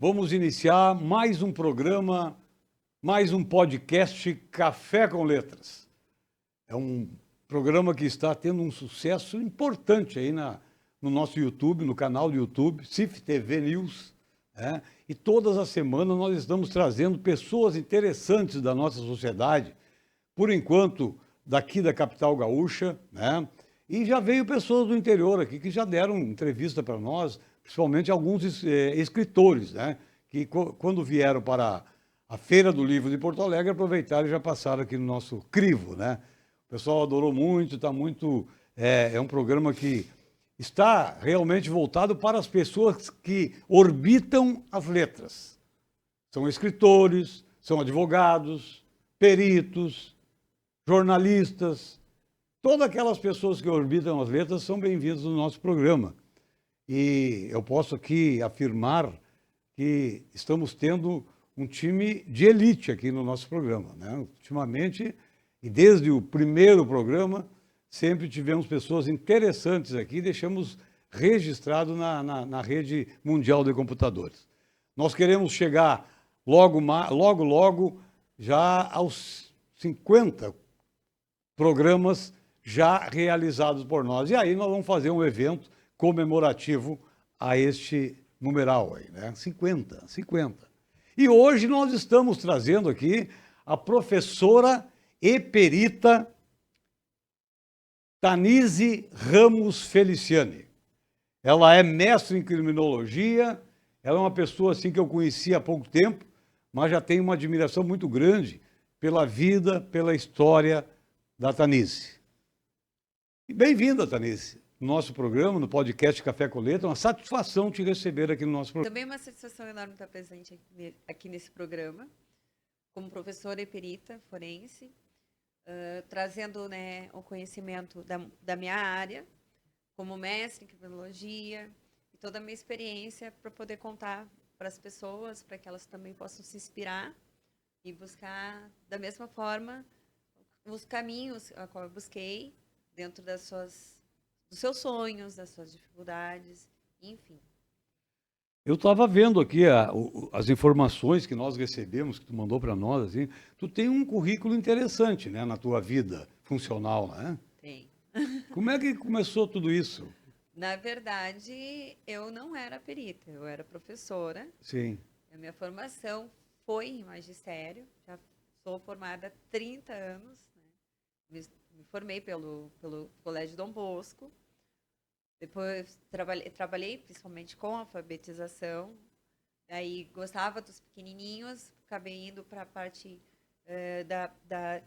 Vamos iniciar mais um programa, mais um podcast Café com Letras. É um programa que está tendo um sucesso importante aí no nosso YouTube, no canal do YouTube, CIF TV News, né? E todas as semanas nós estamos trazendo pessoas interessantes da nossa sociedade, por enquanto daqui da capital gaúcha, né? E já veio pessoas do interior aqui que já deram entrevista para nós, principalmente alguns escritores, né? Que quando vieram para a Feira do Livro de Porto Alegre, aproveitaram e já passaram aqui no nosso crivo, né? O pessoal adorou muito, está muito. É um programa que está realmente voltado para as pessoas que orbitam as letras. São escritores, são advogados, peritos, jornalistas, todas aquelas pessoas que orbitam as letras são bem-vindas no nosso programa. E eu posso aqui afirmar que estamos tendo um time de elite aqui no nosso programa, né? Ultimamente, e desde o primeiro programa, sempre tivemos pessoas interessantes aqui, deixamos registrado na rede mundial de computadores. Nós queremos chegar logo, já aos 50 programas já realizados por nós. E aí nós vamos fazer um evento comemorativo a este numeral aí, né? 50. E hoje nós estamos trazendo aqui a professora e perita Tanise Ramos Feliciani. Ela é mestre em criminologia, ela é uma pessoa assim que eu conheci há pouco tempo, mas já tenho uma admiração muito grande pela vida, pela história da Tanise. E bem-vinda, Tanise, no nosso programa, no podcast Café com Letra. Uma satisfação te receber aqui no nosso programa. Também é uma satisfação enorme estar presente aqui nesse programa, como professora e perita forense, trazendo, né, o conhecimento da minha área, como mestre em criminologia, e toda a minha experiência para poder contar para as pessoas, para que elas também possam se inspirar e buscar, da mesma forma, os caminhos a qual eu busquei dentro dos seus sonhos, das suas dificuldades, enfim. Eu estava vendo aqui as informações que nós recebemos, que tu mandou para nós, assim. Tu tem um currículo interessante, né, na tua vida funcional, né? Tem. Como é que começou tudo isso? Na verdade, eu não era perita, eu era professora. Sim, A minha formação foi em magistério, já sou formada há 30 anos, né? Me formei pelo Colégio Dom Bosco. Depois trabalhei principalmente com alfabetização. Aí gostava dos pequenininhos, acabei indo para a parte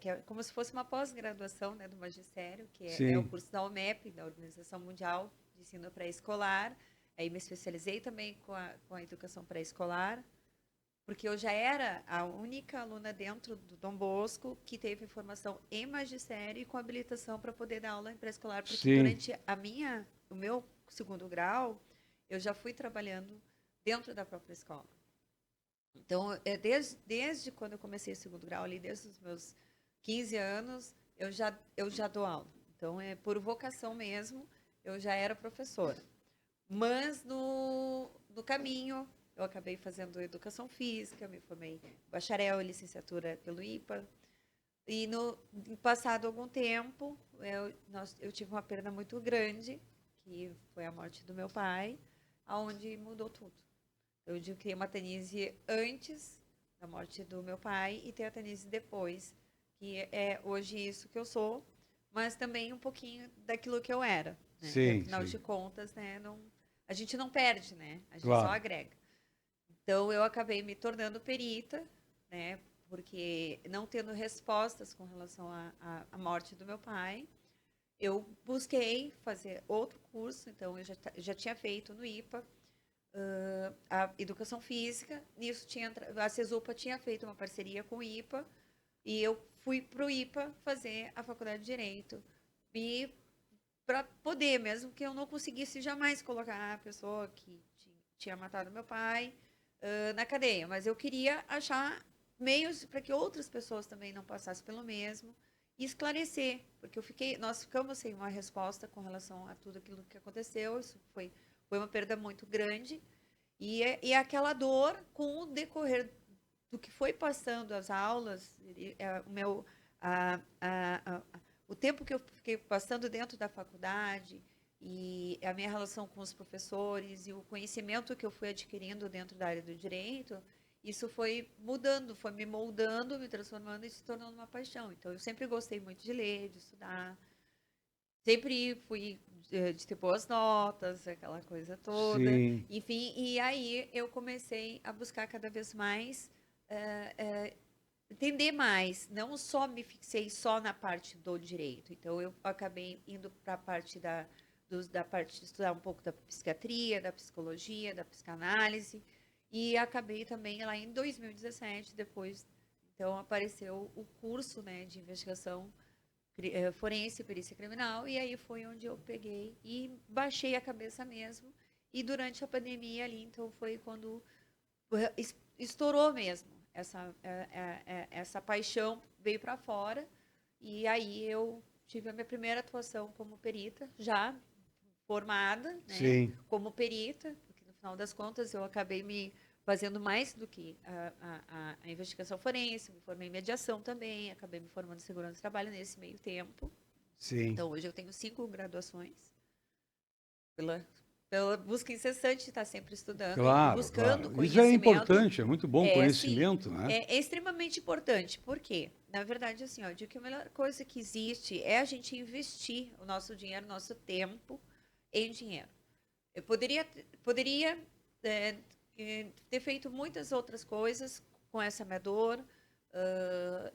que é como se fosse uma pós-graduação, né, do magistério, que é o sim, curso da OMEP, da Organização Mundial de Ensino Pré-Escolar. Aí me especializei também com a educação pré-escolar, porque eu já era a única aluna dentro do Dom Bosco que teve formação em magistério e com habilitação para poder dar aula em pré-escolar, porque sim, durante o meu segundo grau, eu já fui trabalhando dentro da própria escola. Então, desde quando eu comecei o segundo grau, ali, desde os meus 15 anos, eu já dou aula. Então, é por vocação mesmo, eu já era professora. Mas no caminho, eu acabei fazendo educação física, me formei bacharel e licenciatura pelo IPA. E passado algum tempo, eu tive uma perda muito grande, que foi a morte do meu pai, aonde mudou tudo. Eu digo que uma Tanise antes da morte do meu pai e tem a Tanise depois, que é hoje isso que eu sou, mas também um pouquinho daquilo que eu era, né? Que sim, afinal sim, de contas, né, a gente não perde, né? A gente só claro. agrega. Então eu acabei me tornando perita, né? Porque não tendo respostas com relação à morte do meu pai, eu busquei fazer outro curso, então eu já tinha feito no IPA, a educação física. Nisso a CESUPA tinha feito uma parceria com o IPA e eu fui para o IPA fazer a faculdade de Direito. E para poder, mesmo que eu não conseguisse jamais colocar a pessoa que tinha matado meu pai na cadeia, mas eu queria achar meios para que outras pessoas também não passassem pelo mesmo e esclarecer, porque nós ficamos sem uma resposta com relação a tudo aquilo que aconteceu. Isso foi uma perda muito grande. E aquela dor, com o decorrer do que foi passando as aulas, o meu, o tempo que eu fiquei passando dentro da faculdade e a minha relação com os professores e o conhecimento que eu fui adquirindo dentro da área do direito, isso foi mudando, foi me moldando, me transformando e se tornando uma paixão. Então, eu sempre gostei muito de ler, de estudar, sempre fui de ter boas notas, aquela coisa toda. Sim, Enfim, e aí eu comecei a buscar cada vez mais entender mais. Não só me fixei só na parte do direito. Então, eu acabei indo para a parte da parte de estudar um pouco da psiquiatria, da psicologia, da psicanálise. E acabei também lá em 2017, depois, então apareceu o curso, né, de investigação forense, perícia criminal, e aí foi onde eu peguei e baixei a cabeça mesmo. E durante a pandemia ali, então foi quando estourou mesmo. Essa paixão veio para fora, e aí eu tive a minha primeira atuação como perita, já formada, né, sim. como perita, porque no final das contas eu acabei me fazendo mais do que a investigação forense, me formei em mediação também, acabei me formando em segurança do trabalho nesse meio tempo. Sim. Então, hoje eu tenho 5 graduações pela busca incessante de estar sempre estudando e Claro, buscando claro. Isso é conhecimento. importante, é muito bom Sim, conhecimento, né? é extremamente importante. Por quê? Na verdade, assim, ó, eu digo que a melhor coisa que existe é a gente investir o nosso dinheiro, o nosso tempo em dinheiro. Eu poderia ter feito muitas outras coisas com essa minha dor.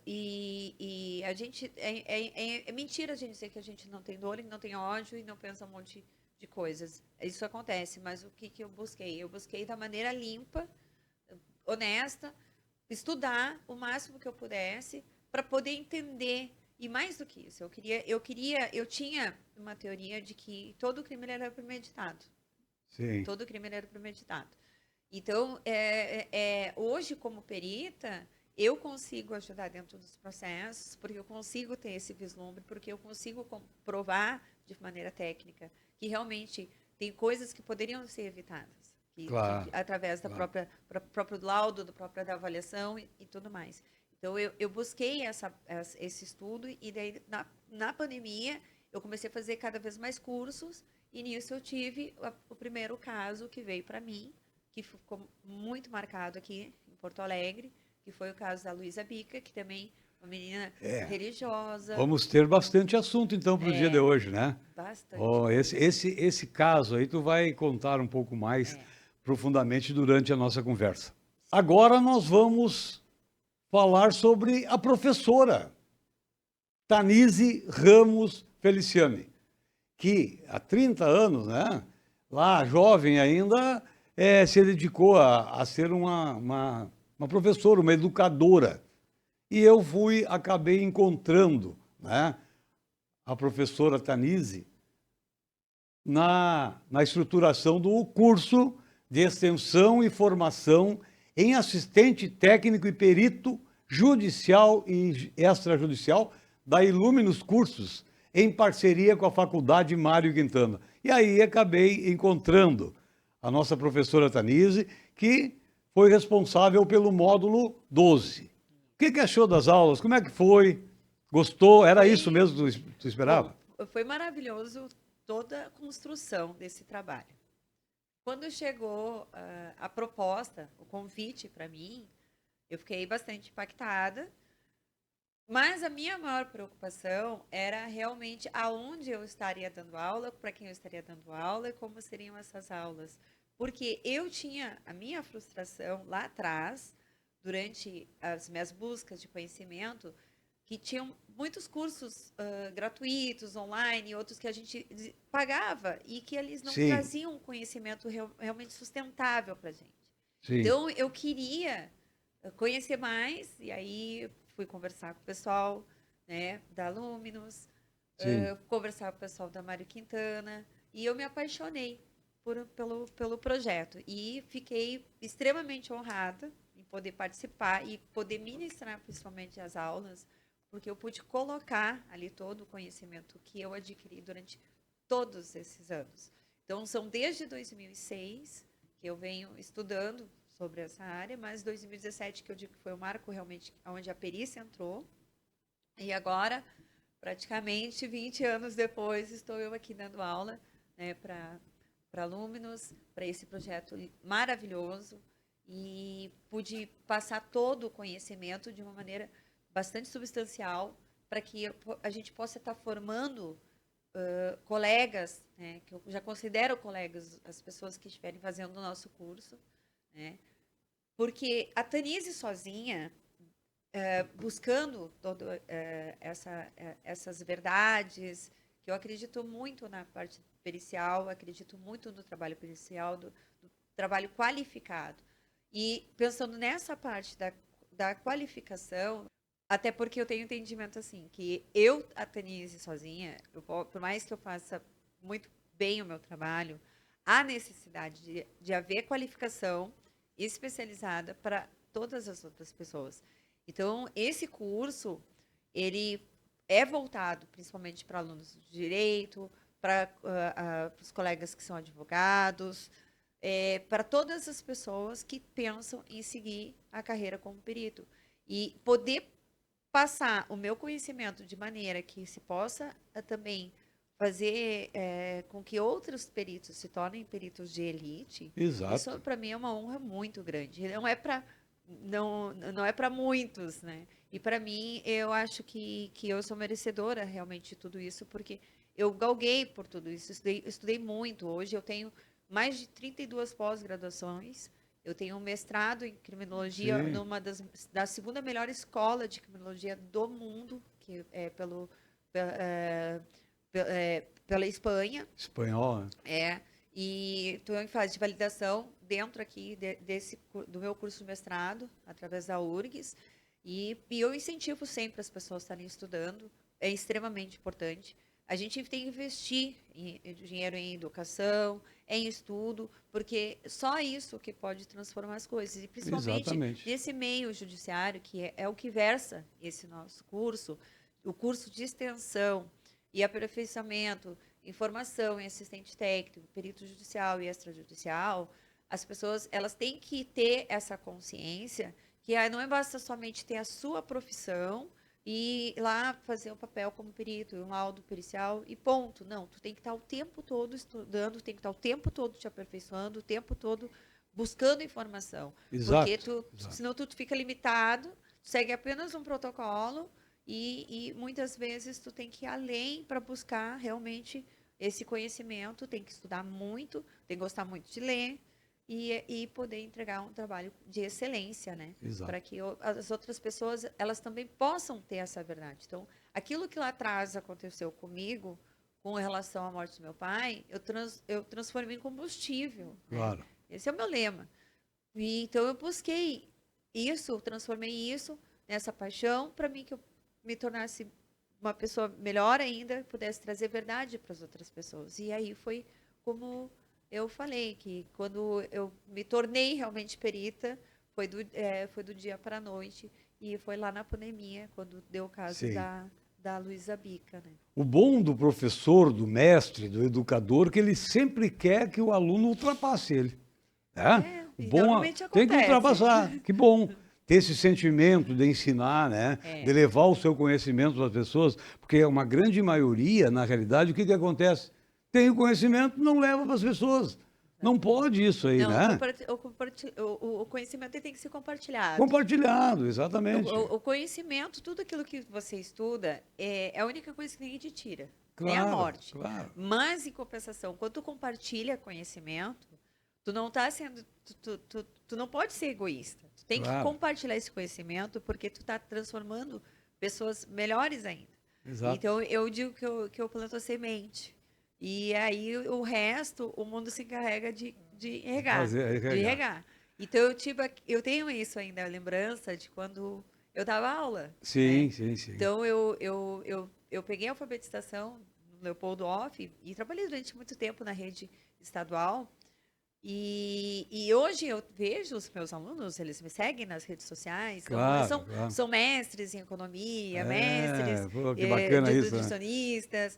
E a gente é mentira a gente dizer que a gente não tem dor e não tem ódio e não pensa um monte de coisas. Isso acontece, mas o que eu busquei? Eu busquei da maneira limpa, honesta, estudar o máximo que eu pudesse para poder entender. E mais do que isso, eu tinha uma teoria de que todo crime ele era premeditado. Sim. Todo crime ele era premeditado. Então, hoje, como perita, eu consigo ajudar dentro dos processos, porque eu consigo ter esse vislumbre, porque eu consigo comprovar de maneira técnica que realmente tem coisas que poderiam ser evitadas, Claro, através da claro. próprio laudo, da própria avaliação e tudo mais. Então, eu busquei esse estudo e daí, na pandemia, eu comecei a fazer cada vez mais cursos e nisso eu tive o primeiro caso que veio para mim, que ficou muito marcado aqui em Porto Alegre, que foi o caso da Luísa Bica, que também é uma menina É. religiosa, Vamos ter bastante assunto então para o dia de hoje, né? bastante Oh, coisa. esse caso aí tu vai contar um pouco mais É. profundamente durante a nossa conversa. Agora nós vamos falar sobre a professora Tanise Ramos Feliciani, que há 30 anos, né, lá jovem ainda, se dedicou a ser uma professora, uma educadora. E eu acabei encontrando, né, a professora Tanise na estruturação do curso de extensão e formação em assistente técnico e perito judicial e extrajudicial da Iluminus Cursos, em parceria com a Faculdade Mário Quintana. E aí acabei encontrando a nossa professora Tanise, que foi responsável pelo módulo 12. O que achou das aulas? Como é que foi? Gostou? Era isso Foi, mesmo que tu esperava? foi maravilhoso toda a construção desse trabalho. Quando chegou a proposta, o convite para mim, eu fiquei bastante impactada. Mas a minha maior preocupação era realmente aonde eu estaria dando aula, para quem eu estaria dando aula e como seriam essas aulas. Porque eu tinha a minha frustração lá atrás, durante as minhas buscas de conhecimento, que tinham muitos cursos gratuitos, online, outros que a gente pagava e que eles não Sim, traziam um conhecimento realmente sustentável para a gente. sim, Então, eu queria conhecer mais, e aí fui conversar com o pessoal, né, da Luminous, sim. conversar com o pessoal da Mário Quintana, e eu me apaixonei pelo projeto. E fiquei extremamente honrada em poder participar e poder ministrar principalmente as aulas, porque eu pude colocar ali todo o conhecimento que eu adquiri durante todos esses anos. Então, são desde 2006 eu venho estudando sobre essa área, mas 2017 que eu digo que foi o marco realmente onde a perícia entrou, e agora, praticamente 20 anos depois, estou eu aqui dando aula, né, para alumnos, para esse projeto maravilhoso, e pude passar todo o conhecimento de uma maneira bastante substancial para que a gente possa estar formando colegas, né, que eu já considero colegas, as pessoas que estiverem fazendo o nosso curso, né, porque a Tanise sozinha, buscando essas verdades, que eu acredito muito na parte pericial, acredito muito no trabalho pericial, do trabalho qualificado. E pensando nessa parte da qualificação, até porque eu tenho entendimento assim, que a Tanise sozinha, por mais que eu faça muito bem o meu trabalho, há necessidade de haver qualificação especializada para todas as outras pessoas. Então, esse curso, ele é voltado principalmente para alunos de direito, para os colegas que são advogados, para todas as pessoas que pensam em seguir a carreira como perito. E poder passar o meu conhecimento de maneira que se possa também fazer com que outros peritos se tornem peritos de elite, Exato. isso para mim é uma honra muito grande. Não é para muitos, né? E para mim, eu acho que eu sou merecedora realmente de tudo isso, porque eu galguei por tudo isso, estudei muito. Hoje eu tenho mais de 32 pós-graduações, eu tenho um mestrado em criminologia Sim. da segunda melhor escola de criminologia do mundo, que é pela Espanha. Espanhol, né? E estou em fase de validação dentro aqui do meu curso de mestrado, através da URGS, e eu incentivo sempre as pessoas a estarem estudando, é extremamente importante. A gente tem que investir dinheiro em educação, em estudo, porque só isso que pode transformar as coisas. E principalmente Exatamente. nesse meio judiciário, que é o que versa esse nosso curso, o curso de extensão e aperfeiçoamento em formação em assistente técnico, perito judicial e extrajudicial, as pessoas elas têm que ter essa consciência que não basta somente ter a sua profissão e ir lá fazer o papel como perito, um laudo pericial e ponto. Não, tu tem que estar o tempo todo estudando, tem que estar o tempo todo te aperfeiçoando, o tempo todo buscando informação. Porque Exato. senão tu fica limitado, tu segue apenas um protocolo e muitas vezes tu tem que ir além para buscar realmente esse conhecimento, tem que estudar muito, tem que gostar muito de ler e poder entregar um trabalho de excelência, né? Exato. Para que as outras pessoas, elas também possam ter essa verdade. Então, aquilo que lá atrás aconteceu comigo, com relação à morte do meu pai, eu transformei em combustível, né? Claro. Esse é o meu lema. E, então, eu busquei isso, eu transformei isso nessa paixão para mim que eu me tornasse uma pessoa melhor ainda, pudesse trazer verdade para as outras pessoas. E aí foi como eu falei, que quando eu me tornei realmente perita, foi do dia para a noite, e foi lá na pandemia, quando deu o caso Sim. da Luísa Bica, né? O bom do professor, do mestre, do educador, que ele sempre quer que o aluno ultrapasse ele. Né? O E bom normalmente tem que acontece. ultrapassar. Que bom. Ter esse sentimento de ensinar, né? De levar o seu conhecimento para as pessoas, porque uma grande maioria, na realidade, o que acontece? Tem o conhecimento, não leva para as pessoas. Não pode isso aí, Não, né? o conhecimento ele tem que ser compartilhado. Compartilhado, exatamente. O conhecimento, tudo aquilo que você estuda, é a única coisa que ninguém te tira. Nem a Claro, morte. claro. Mas, em compensação, quando tu compartilha conhecimento, tu não tá sendo. Tu não pode ser egoísta. Tu tem que Claro. compartilhar esse conhecimento porque tu tá transformando pessoas melhores ainda. Exato. Então, eu digo que eu planto a semente. E aí o resto, o mundo se encarrega de regar. Fazer, De regar. regar. Então, eu tenho isso ainda, a lembrança de quando eu dava aula. Sim, Né? sim, sim. Então, eu peguei a alfabetização no Leopoldo Off e trabalhei durante muito tempo na rede estadual. E hoje eu vejo os meus alunos, eles me seguem nas redes sociais, Claro, claro. são mestres em economia, É, mestres pô, que bacana isso, né? nutricionistas,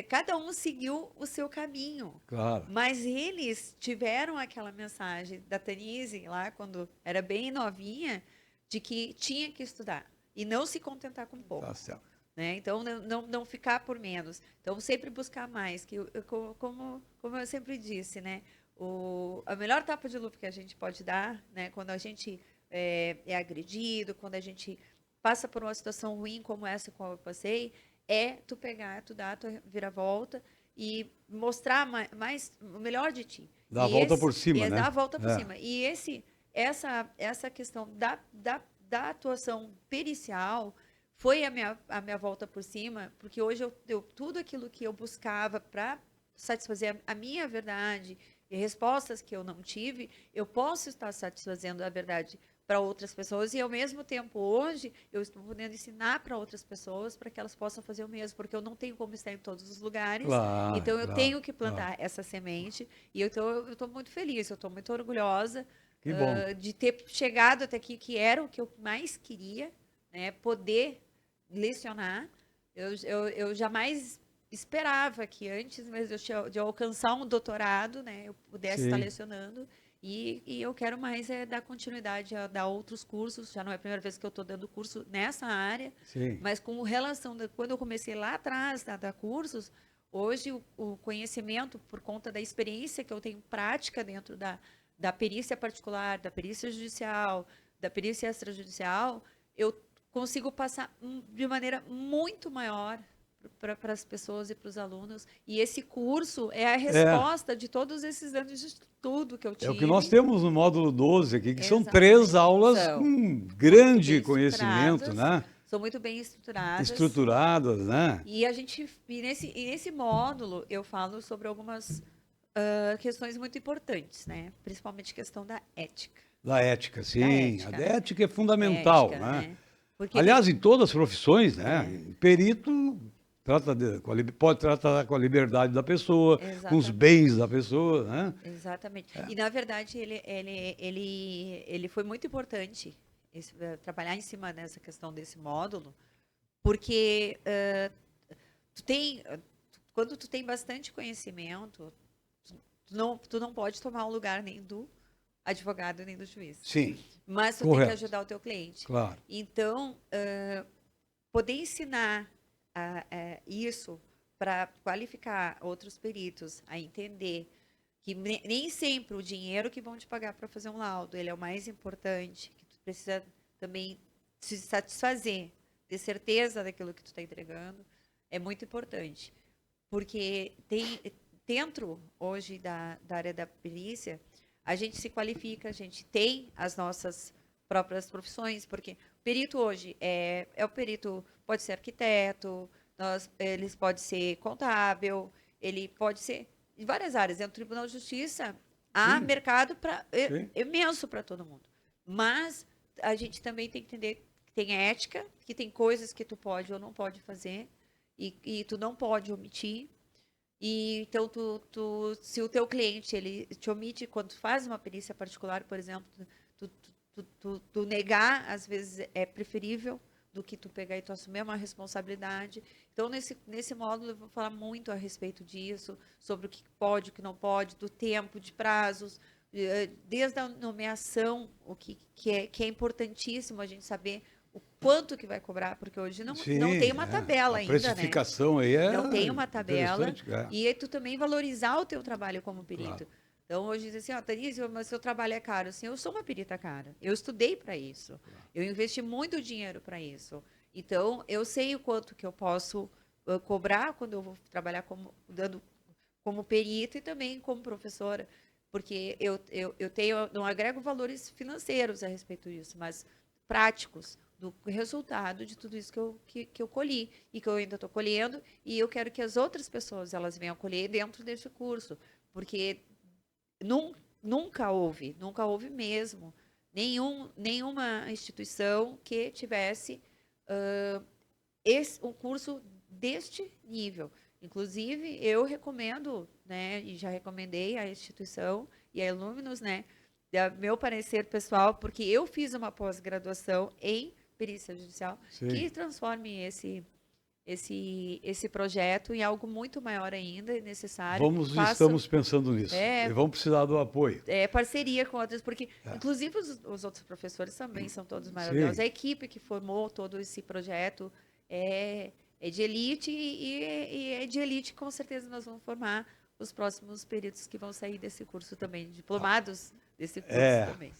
cada um seguiu o seu caminho. Claro, Mas eles tiveram aquela mensagem da Tanise, lá quando era bem novinha, de que tinha que estudar e não se contentar com tá pouco. certo. Né? Então, não ficar por menos. Então, sempre buscar mais. Como eu sempre disse, né? A melhor tapa de luva que a gente pode dar, né? Quando a gente é agredido, quando a gente passa por uma situação ruim como essa que eu passei, é tu pegar, tu dar a tua viravolta e mostrar mais o melhor de ti. Dá a volta por cima, Dar né? a volta por É, cima. E essa questão da atuação pericial foi a minha volta por cima, porque hoje tudo aquilo que eu buscava para satisfazer a minha verdade e respostas que eu não tive, eu posso estar satisfazendo a verdade para outras pessoas e ao mesmo tempo hoje eu estou podendo ensinar para outras pessoas para que elas possam fazer o mesmo, porque eu não tenho como estar em todos os lugares, claro, então eu claro, tenho que claro. plantar essa semente e eu estou muito feliz, eu estou muito orgulhosa Que bom. de ter chegado até aqui, que era o que eu mais queria, né, poder lecionar. Eu jamais esperava que antes mesmo de eu alcançar um doutorado, né, eu pudesse estar Sim, lecionando. E eu quero mais dar continuidade a dar outros cursos. Já não é a primeira vez que eu estou dando curso nessa área, sim. mas com relação quando eu comecei lá atrás a dar cursos, hoje o conhecimento, por conta da experiência que eu tenho prática dentro da perícia particular, da perícia judicial, da perícia extrajudicial, eu consigo passar de maneira muito maior para as pessoas e para os alunos. E esse curso é a É, resposta de todos esses anos de estudo que eu é o que nós tive. temos no módulo 12 aqui, que são três Exatamente. aulas São com muito grande bem conhecimento, estruturadas, né? são muito bem estruturadas. Estruturadas, né? E nesse módulo eu falo sobre algumas questões muito importantes, né? Principalmente questão da ética. Da ética, Da sim. A ética, da né? ética é fundamental, Ética, né? né? Porque Aliás, tem. em todas as profissões, né? É, Perito pode tratar com a liberdade da pessoa, com os bens exatamente. da pessoa, né? Exatamente. E, na verdade, ele foi muito importante trabalhar em cima dessa questão desse módulo, porque tu tem, quando tu tem bastante conhecimento, tu não pode tomar o lugar nem do advogado nem do juiz. Sim, Mas tu tem que correto, ajudar o teu cliente. claro. Então, poder ensinar isso para qualificar outros peritos a entender que nem sempre o dinheiro que vão te pagar para fazer um laudo, ele é o mais importante, que tu precisa também se satisfazer, ter certeza daquilo que tu está entregando, é muito importante. Porque dentro hoje da área da perícia, a gente se qualifica, a gente tem as nossas próprias profissões, porque o perito hoje é o perito, pode ser arquiteto, eles pode ser contábil, ele pode ser em várias áreas. Dentro do Tribunal de Justiça, há Sim, mercado sim. imenso para todo mundo. Mas a gente também tem que entender que tem ética, que tem coisas que tu pode ou não pode fazer, e tu não pode omitir. E então se o teu cliente ele te omite quando tu faz uma perícia particular, por exemplo, tu negar às vezes é preferível do que tu pegar e tu assumir uma responsabilidade. Então nesse módulo eu vou falar muito a respeito disso, sobre o que pode, o que não pode, do tempo, de prazos, desde a nomeação, que é importantíssimo a gente saber o quanto que vai cobrar, porque hoje não tem Sim, uma é. tabela A ainda, né? precificação aí é Não tem uma tabela interessante, é, e tu também valorizar o teu trabalho como claro. perito. Então, hoje diz assim, ó, Tanise, mas seu trabalho é caro. Assim, eu sou uma perita cara. Eu estudei para isso. Eu investi muito dinheiro para isso. Então, eu sei o quanto que eu posso cobrar quando eu vou trabalhar como perita e também como professora. Porque não agrego valores financeiros a respeito disso, mas práticos do resultado de tudo isso que eu colhi e que eu ainda estou colhendo, e eu quero que as outras pessoas elas venham colher dentro desse curso, porque nunca houve mesmo nenhuma instituição que tivesse um curso deste nível. Inclusive, eu recomendo, né, e já recomendei à instituição e a Illuminus, né? Meu parecer pessoal, porque eu fiz uma pós-graduação em perícia judicial Sim. que transforme esse projeto em algo muito maior ainda e necessário. Estamos pensando nisso. É, E vamos precisar do apoio. parceria com outras, porque inclusive os outros professores também são todos maravilhosos. Sim. A equipe que formou todo esse projeto é de elite e é de elite, com certeza nós vamos formar os próximos peritos que vão sair desse curso também, diplomados desse curso também.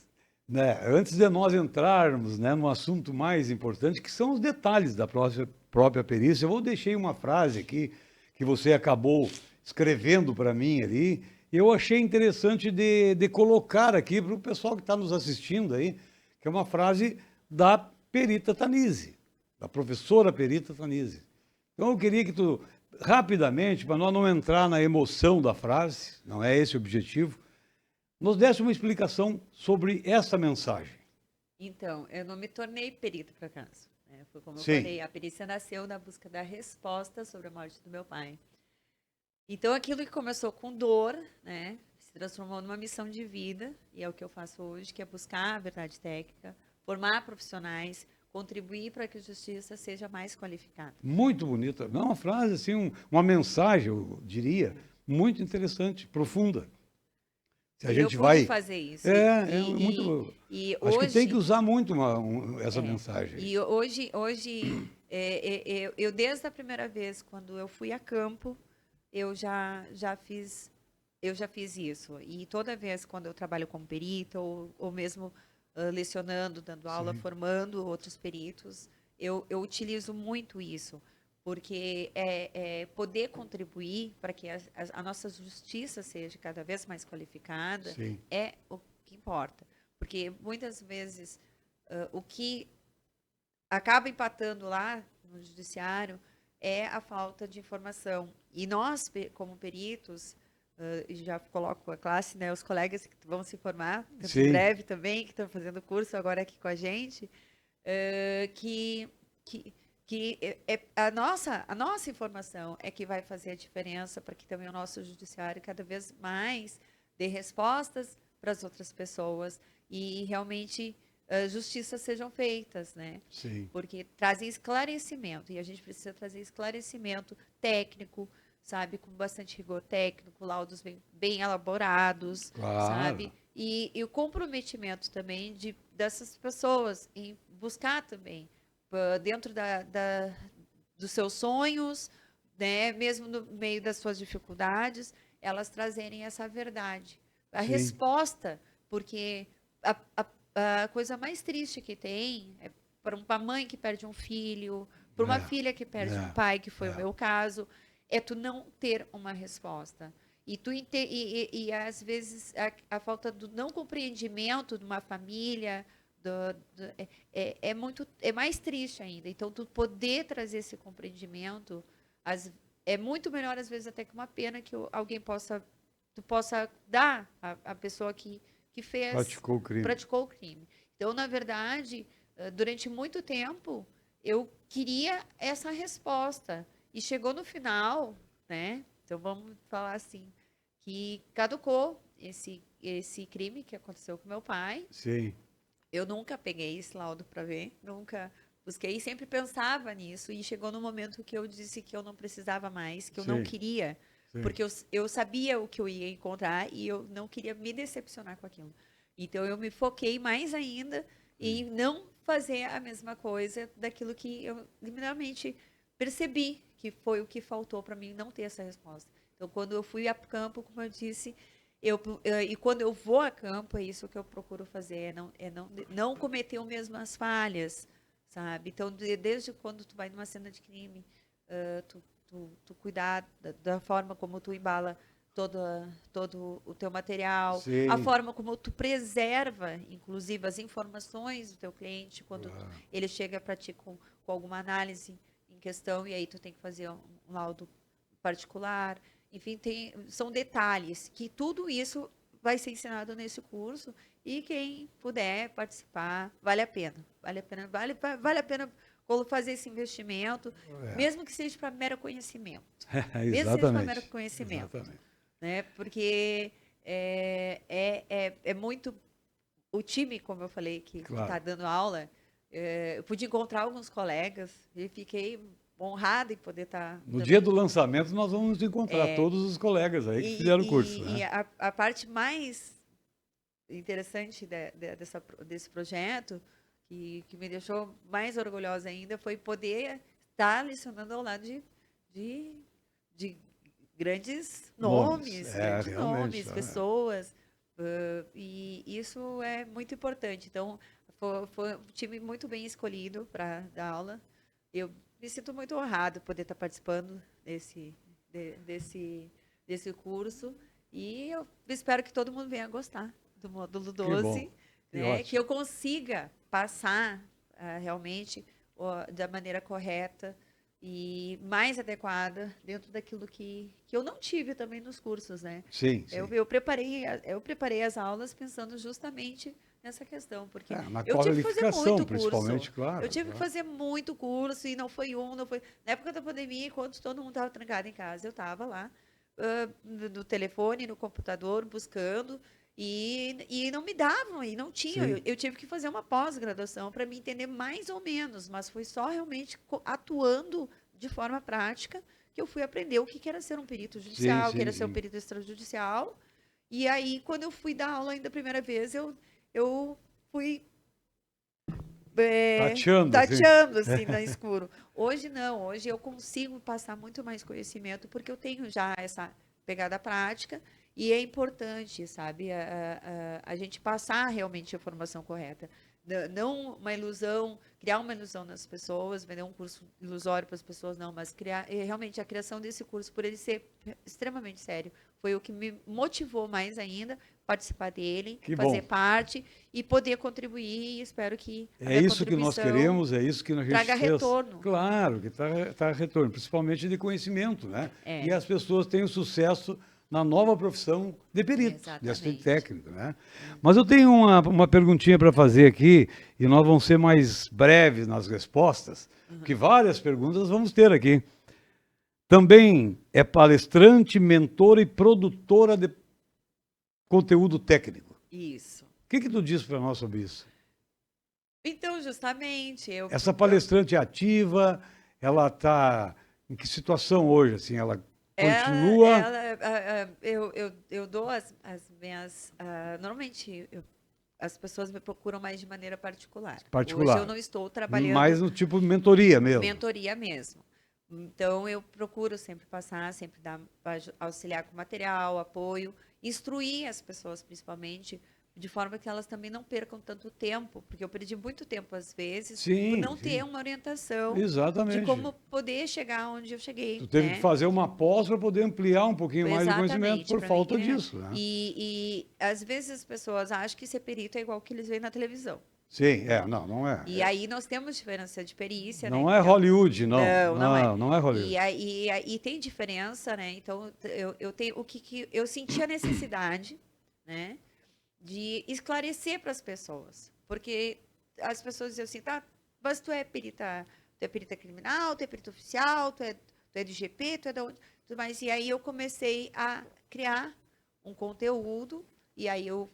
Né, antes de nós entrarmos, né, no assunto mais importante, que são os detalhes da própria perícia, eu deixei uma frase aqui que você acabou escrevendo para mim ali, e eu achei interessante de colocar aqui para o pessoal que está nos assistindo aí, que é uma frase da perita Tanise, da professora perita Tanise. Então eu queria que tu, rapidamente, para nós não entrar na emoção da frase, não é esse o objetivo, nos desse uma explicação sobre essa mensagem. Então, eu não me tornei perita por acaso. Né? Foi como eu Sim. falei, a perícia nasceu na busca da resposta sobre a morte do meu pai. Então, aquilo que começou com dor, né, se transformou numa missão de vida, e é o que eu faço hoje, que é buscar a verdade técnica, formar profissionais, contribuir para que a justiça seja mais qualificada. Muito bonita. Não, uma frase, assim, uma mensagem, eu diria, muito interessante, profunda. Se a gente eu vai pude fazer isso. Muito. E Acho hoje, que tem que usar muito essa mensagem. E hoje eu desde a primeira vez, quando eu fui a campo, eu já fiz isso. E toda vez quando eu trabalho como perita, ou mesmo lecionando, dando aula, Sim. formando outros peritos, eu utilizo muito isso. Porque poder contribuir para que a nossa justiça seja cada vez mais qualificada. Sim. É o que importa. Porque muitas vezes o que acaba empatando lá no judiciário é a falta de informação. E nós, como peritos, já coloco a classe, né, os colegas que vão se formar em breve também, que estão fazendo curso agora aqui com a gente, que a nossa informação é que vai fazer a diferença para que também o nosso judiciário cada vez mais dê respostas para as outras pessoas e realmente justiças sejam feitas, né? Sim. Porque trazem esclarecimento, e a gente precisa trazer esclarecimento técnico, sabe? Com bastante rigor técnico, laudos bem elaborados, Claro. sabe? E o comprometimento também dessas pessoas em buscar também, dentro dos seus sonhos, né? Mesmo no meio das suas dificuldades, elas trazerem essa verdade. A Sim. resposta, porque a coisa mais triste que tem é para uma mãe que perde um filho, para uma filha que perde um pai, que foi o meu caso, é tu não ter uma resposta. E às vezes a falta do não compreendimento de uma família é mais triste ainda. Então, tu poder trazer esse compreendimento é muito melhor, às vezes, até que uma pena que alguém tu possa dar à pessoa que fez, praticou o crime. Então, na verdade, durante muito tempo, eu queria essa resposta. E chegou no final, né? Então, vamos falar assim, que caducou esse crime que aconteceu com meu pai. Sim. Eu nunca peguei esse laudo para ver, nunca busquei, sempre pensava nisso. E chegou no momento que eu disse que eu não precisava mais, que eu não queria, porque eu sabia o que eu ia encontrar e eu não queria me decepcionar com aquilo. Então, eu me foquei mais ainda em não fazer a mesma coisa daquilo que eu, primeiramente, percebi que foi o que faltou para mim não ter essa resposta. Então, quando eu fui a campo, como eu disse, e quando eu vou a campo, é isso que eu procuro fazer, não cometer as mesmas falhas, sabe? Então, desde quando tu vai numa cena de crime, tu cuidar da forma como tu embala todo o teu material, Sim. a forma como tu preserva, inclusive, as informações do teu cliente, quando ele chega para ti com alguma análise em questão, e aí tu tem que fazer um laudo particular. Enfim, são detalhes que tudo isso vai ser ensinado nesse curso, e quem puder participar, vale a pena. Vale a pena fazer esse investimento, mesmo que seja para mero conhecimento. Exatamente. Mesmo que seja para mero conhecimento. Exatamente. Né? Porque é muito... O time, como eu falei, que Claro. está dando aula, eu pude encontrar alguns colegas e fiquei honrada em poder estar... No dia do lançamento, nós vamos encontrar todos os colegas aí que fizeram o curso, E né? a parte mais interessante desse projeto, que me deixou mais orgulhosa ainda, foi poder estar lecionando ao lado de grandes nomes, grandes realmente, nomes, pessoas, e isso é muito importante. Então, foi um time muito bem escolhido para dar aula. Eu me sinto muito honrado poder estar participando desse curso, e eu espero que todo mundo venha gostar do módulo Que bom, 12, que né? Que ótimo. eu consiga passar realmente da maneira correta e mais adequada dentro daquilo que eu não tive também nos cursos, né? Sim, sim. Eu preparei as aulas pensando justamente nessa questão, porque Na eu tive que fazer qualificação, muito principalmente, curso. claro. Eu tive que Claro. fazer muito curso e não foi um, não foi... Na época da pandemia, enquanto todo mundo estava trancado em casa, eu estava lá no telefone, no computador, buscando, e não me davam, e não tinha. Sim. Eu tive que fazer uma pós-graduação para me entender mais ou menos, mas foi só realmente atuando de forma prática que eu fui aprender o que era ser um perito Sim, judicial, o que sim, era ser um sim. perito extrajudicial. E aí, quando eu fui dar aula ainda a primeira vez, eu fui Tateando, assim. tateando assim no escuro. Hoje não, hoje eu consigo passar muito mais conhecimento porque eu tenho já essa pegada prática e é importante, sabe, a gente passar realmente a informação correta. Não uma ilusão, criar uma ilusão nas pessoas, vender um curso ilusório para as pessoas, não, mas criar realmente a criação desse curso, por ele ser extremamente sério, foi o que me motivou mais ainda participar dele, Que fazer bom. parte e poder contribuir. E espero que a É minha isso que nós contribuição queremos, é isso que a gente traga fez. retorno. Claro que tá retorno, principalmente de conhecimento, né? E É, as pessoas tenham sucesso na nova profissão de perito, de assistente exatamente. técnico, né? Mas eu tenho uma perguntinha para fazer aqui, e nós vamos ser mais breves nas respostas, porque várias perguntas vamos ter aqui. Também é palestrante, mentora e produtora de conteúdo técnico. Isso. O que tu diz para nós sobre isso? Então, justamente, Essa palestrante é ativa, ela está em que situação hoje? Assim, ela continua eu dou as minhas. Normalmente, as pessoas me procuram mais de maneira particular. Hoje eu particular, não estou mais trabalhando no tipo mentoria mesmo. mentoria mesmo. Então, eu procuro sempre passar, sempre dar, auxiliar com material, apoio, instruir as pessoas, principalmente, de forma que elas também não percam tanto tempo, porque eu perdi muito tempo, às vezes, por Sim, não ter sim, uma orientação de exatamente. como poder chegar onde eu cheguei, Tu teve que né? fazer uma pós para poder ampliar um pouquinho mais o conhecimento Exatamente, por para mim, falta disso, né? e às vezes as pessoas acham que ser perito é igual que eles veem na televisão. Sim, Não. não é. E aí nós temos diferença de perícia, né? Não é Então, Hollywood, não. não é. Não é E Hollywood. aí tem diferença, né? Então, eu tenho eu senti a necessidade, né, de esclarecer para as pessoas, porque as pessoas diziam assim, tá, mas tu é perita criminal, tu é perito oficial, tu é do GP, tu é da onde, tudo mais. E aí eu comecei a criar um conteúdo e aí eu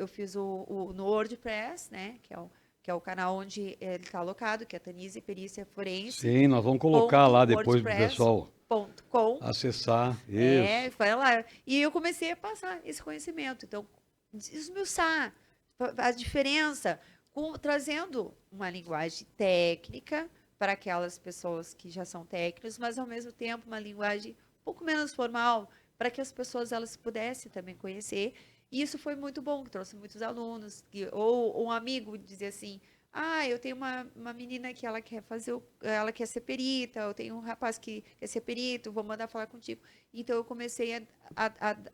fiz no WordPress, né, que é o canal onde ele está alocado, que é Tanise Perícia Forense, Sim, nós vamos colocar lá depois para o pessoal wordpress.com. acessar. Isso. Foi lá. E eu comecei a passar esse conhecimento. Então, esmiuçar a diferença, trazendo uma linguagem técnica para aquelas pessoas que já são técnicos, mas ao mesmo tempo uma linguagem um pouco menos formal, para que as pessoas elas pudessem também conhecer. E isso foi muito bom, que trouxe muitos alunos, ou um amigo dizia assim, eu tenho uma menina que ela quer ela quer ser perita, eu tenho um rapaz que quer ser perito, vou mandar falar contigo. Então eu comecei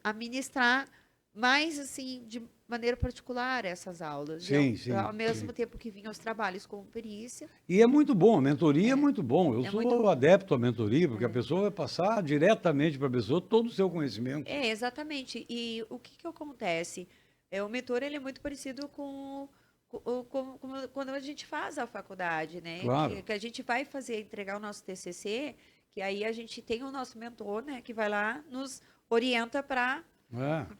a ministrar mais assim de maneira particular essas aulas, Sim, ao sim, mesmo sim. tempo que vinham os trabalhos como perícia. E é muito bom, a mentoria é muito bom. Eu É muito sou bom. adepto à mentoria, porque a pessoa vai passar diretamente para a pessoa todo o seu conhecimento. Exatamente. E o que acontece? O mentor ele é muito parecido com quando a gente faz a faculdade, né? Claro. Que a gente vai entregar o nosso TCC, que aí a gente tem o nosso mentor, né? Que vai lá, nos orienta para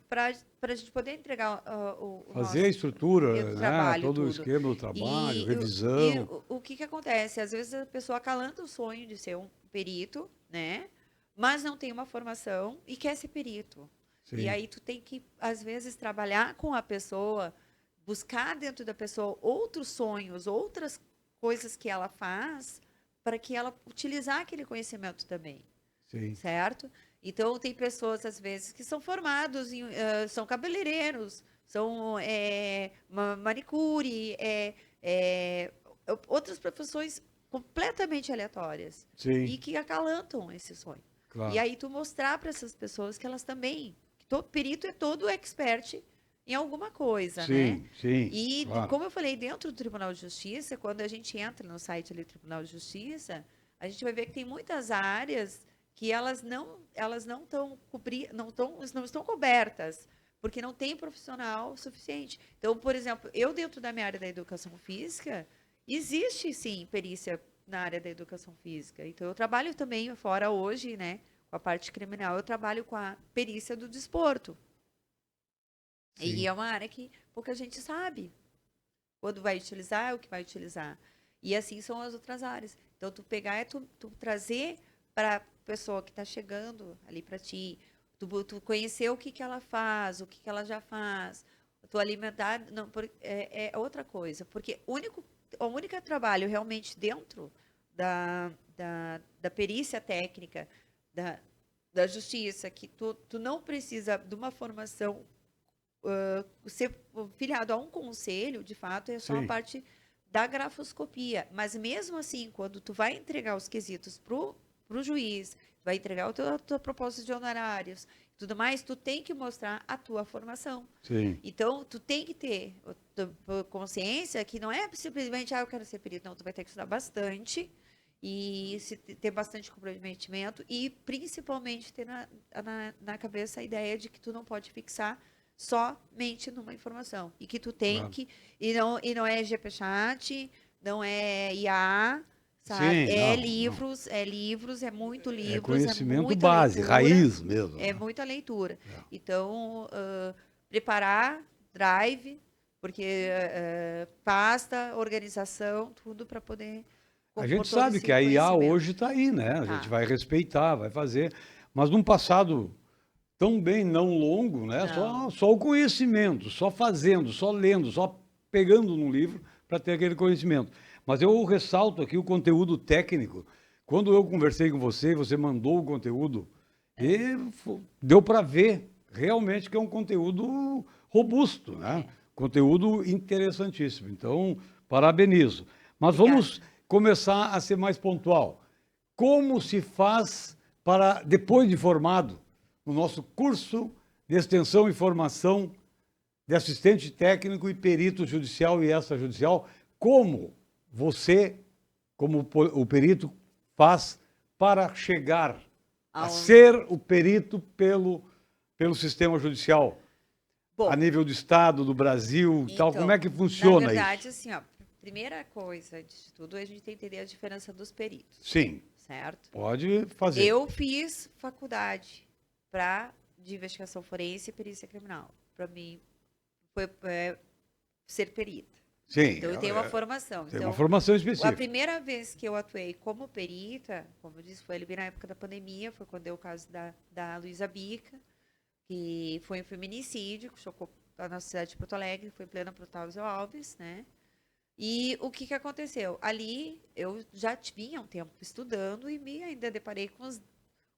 para a gente poder entregar o Fazer a nosso estrutura, o né? trabalho, Todo o tudo. esquema do trabalho, E revisão. o que acontece? Às vezes a pessoa acalanta o sonho de ser um perito, né? Mas não tem uma formação e quer ser perito. E Sim, aí tu tem que, às vezes, trabalhar com a pessoa, buscar dentro da pessoa outros sonhos, outras coisas que ela faz, para que ela utilizar aquele conhecimento também, sim, certo? Então, tem pessoas, às vezes, que são formados, são cabeleireiros, são manicure, outras profissões completamente aleatórias sim, e que acalantam esse sonho. E claro. aí tu mostrar para essas pessoas que elas também, que todo perito é todo expert em alguma coisa, né? Sim, sim, E claro. como eu falei, dentro do Tribunal de Justiça, quando a gente entra no site ali do Tribunal de Justiça, a gente vai ver que tem muitas áreas que elas não estão não estão cobertas, porque não tem profissional suficiente. Então, por exemplo, eu dentro da minha área da educação física, existe sim perícia na área da educação física. Então, eu trabalho também fora hoje, né, com a parte criminal, eu trabalho com a perícia do desporto. E Sim, é uma área que pouca gente sabe quando vai utilizar, o que vai utilizar. E assim são as outras áreas. Então, tu pegar tu trazer para a pessoa que está chegando ali para ti, tu conhecer o que ela faz, o que ela já faz, tu alimentar, não, é outra coisa. Porque o único trabalho realmente dentro da perícia técnica, da, da justiça, que tu não precisa de uma formação ser filiado a um conselho, de fato, é só a sim, parte da grafoscopia. Mas mesmo assim, quando tu vai entregar os quesitos pro juiz, vai entregar a tua proposta de honorários, tudo mais, tu tem que mostrar a tua formação. sim. Então, tu tem que ter consciência que não é simplesmente, eu quero ser perito. Não, tu vai ter que estudar bastante e ter bastante comprometimento e, principalmente, ter na cabeça a ideia de que tu não pode fixar somente numa informação. E que tu tem Claro. que. E não é GPchat, não é IA, sabe? Sim, É não, não. livros, é muito É livros, é conhecimento muita base, leitura. raiz mesmo, É né? muita leitura. É. Então, preparar, drive, porque pasta, organização, tudo para poder A compor gente todo sabe que esse a IA hoje conhecimento. está aí, né? A gente Tá. vai respeitar, vai fazer. Mas num passado tão bem não longo, né? Não. Só o conhecimento, só fazendo, só lendo, só pegando no livro para ter aquele conhecimento. Mas eu ressalto aqui o conteúdo técnico. Quando eu conversei com você, você mandou o conteúdo e deu para ver realmente que é um conteúdo robusto, né? É. Conteúdo interessantíssimo. Então, parabenizo. Mas Obrigada. vamos começar a ser mais pontual. Como se faz para, depois de formado, no nosso curso de extensão e formação de assistente técnico e perito judicial e extrajudicial, como você, como o perito, faz para chegar a Ao- ser o perito pelo sistema judicial, a Bom, nível do Estado, do Brasil e tal? Como é então, que na funciona verdade, isso? assim, ó, primeira coisa de tudo, a gente tem que entender a diferença dos peritos, Sim, certo? pode fazer. Eu fiz faculdade de investigação forense e perícia criminal. Para mim, foi ser perita. Sim, Então, eu tenho uma formação. tem uma Então, formação a específica. primeira vez que eu atuei como perita, como eu disse, foi ali bem na época da pandemia, foi quando deu o caso da Luísa Bica, que foi um feminicídio, que chocou a nossa cidade de Porto Alegre, foi em plena Protásio Alves, né? E o que aconteceu? Ali, eu já vinha um tempo estudando e me ainda deparei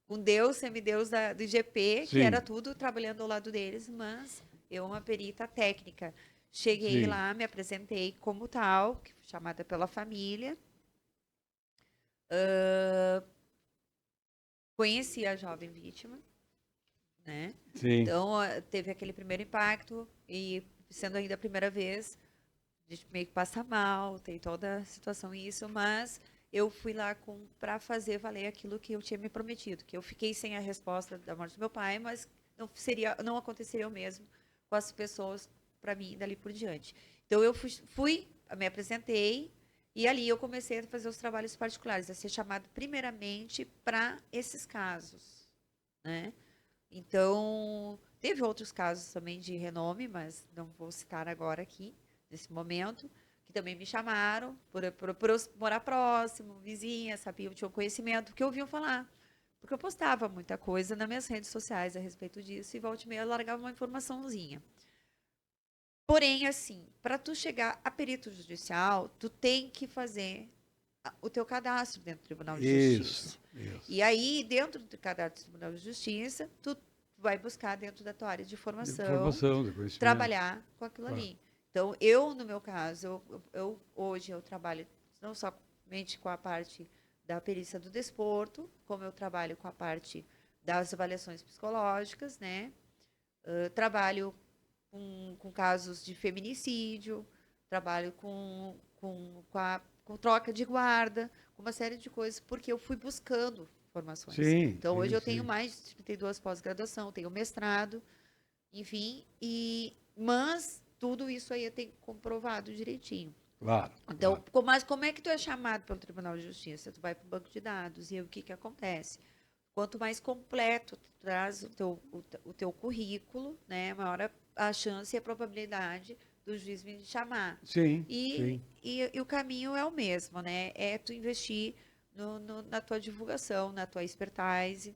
com Deus, semideus do IGP, que era Sim, tudo trabalhando ao lado deles, mas eu, uma perita técnica. Cheguei sim, lá, me apresentei como tal, que fui chamada pela família, conheci a jovem vítima, né? sim. Então, teve aquele primeiro impacto e sendo ainda a primeira vez, a gente meio que passa mal, tem toda a situação isso, mas eu fui lá para fazer valer aquilo que eu tinha me prometido, que eu fiquei sem a resposta da morte do meu pai, mas não aconteceria o mesmo com as pessoas para mim dali por diante. Então eu me apresentei e ali eu comecei a fazer os trabalhos particulares, a ser chamado primeiramente para esses casos, né? Então, Teve outros casos também de renome, mas não vou citar agora aqui, nesse momento, que também me chamaram por eu morar próximo, vizinha, sabiam, tinham conhecimento, que ouviam falar. Porque eu postava muita coisa nas minhas redes sociais a respeito disso, e volta e meia eu largava uma informaçãozinha. Porém, assim, para tu chegar a perito judicial, tu tem que fazer o teu cadastro dentro do Tribunal de Justiça. Isso. E aí, dentro do cadastro do Tribunal de Justiça, tu vai buscar dentro da tua área de formação, De conhecimento. trabalhar com aquilo Claro. ali. Então, eu, no meu caso, hoje eu trabalho não somente com a parte da perícia do desporto, como eu trabalho com a parte das avaliações psicológicas, né? Trabalho com casos de feminicídio, trabalho com troca de guarda, com uma série de coisas, porque eu fui buscando formações. Sim, Então, hoje sim, eu tenho sim. mais de 32 pós-graduação, tenho mestrado, enfim, mas tudo isso aí eu tenho comprovado direitinho. Claro. Então, mas como é que tu é chamado pelo Tribunal de Justiça? Tu vai para o banco de dados, e aí o que acontece? Quanto mais completo tu traz o teu currículo, né, maior a chance e a probabilidade do juiz vir te chamar. Sim, E, sim. e o caminho é o mesmo, né? É tu investir na tua divulgação, na tua expertise,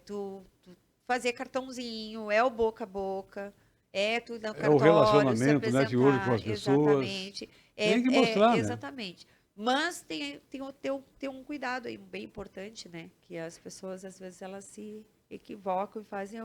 tu fazer cartãozinho, é o boca a boca, é tu ir no É o cartório, se relacionamento, network com apresentar, as pessoas. exatamente. Tem que mostrar, né? Exatamente. Mas tem um cuidado aí bem importante, né? Que as pessoas, às vezes, elas se equivocam e fazem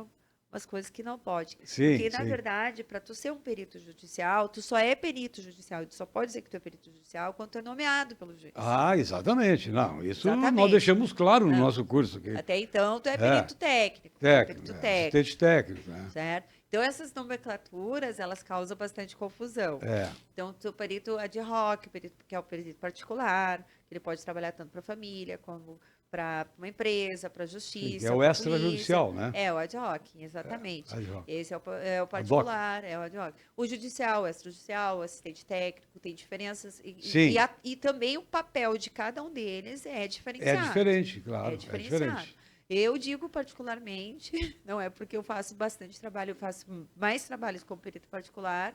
umas coisas que não pode. Sim, Porque, na sim. verdade, para tu ser um perito judicial, tu só é perito judicial, tu só pode dizer que tu é perito judicial quando tu é nomeado pelo juiz. Ah, exatamente. Não, isso nós Exatamente. deixamos claro no Não. nosso curso aqui. Até então, tu é perito técnico. Técnico, assistente técnico, né? Certo? Então, essas nomenclaturas, elas causam bastante confusão. É. Então, o perito ad hoc, que é o perito particular, que ele pode trabalhar tanto para a família, como para uma empresa, para a justiça. Sim, que é o pra extrajudicial, polícia. né? É o ad hoc, exatamente. Ad hoc. Esse é o particular, é o ad hoc. O judicial, o extrajudicial, o assistente técnico, tem diferenças. Sim. E também o papel de cada um deles é É diferenciado. diferente, claro. É diferenciado. Eu digo particularmente, não é porque eu faço bastante trabalho, eu faço mais trabalhos como perito particular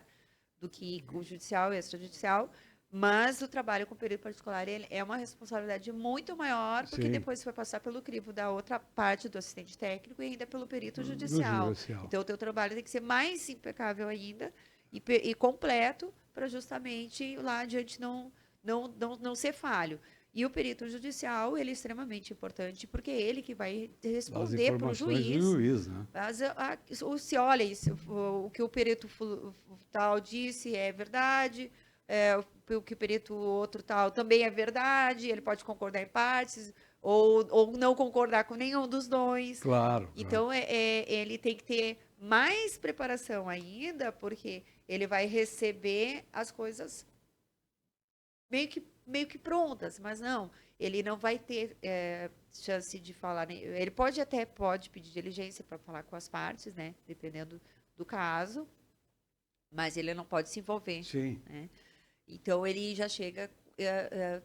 do que com o judicial e extrajudicial, mas o trabalho com perito particular é uma responsabilidade muito maior, porque Sim. depois você vai passar pelo crivo da outra parte do assistente técnico e ainda pelo perito judicial. Então, o teu trabalho tem que ser mais impecável ainda e completo para justamente lá adiante não ser falho. E o perito judicial, ele é extremamente importante, porque é ele que vai responder para o juiz. Né? Se olha, o que o perito tal disse é verdade, o que o perito outro tal também é verdade, ele pode concordar em partes, ou não concordar com nenhum dos dois. Claro. Então, ele tem que ter mais preparação ainda, porque ele vai receber as coisas meio que prontas, mas não, ele não vai ter chance de falar, né? Ele pode pedir diligência para falar com as partes, né? Dependendo do caso, mas ele não pode se envolver. Sim. Né? Então, ele já chega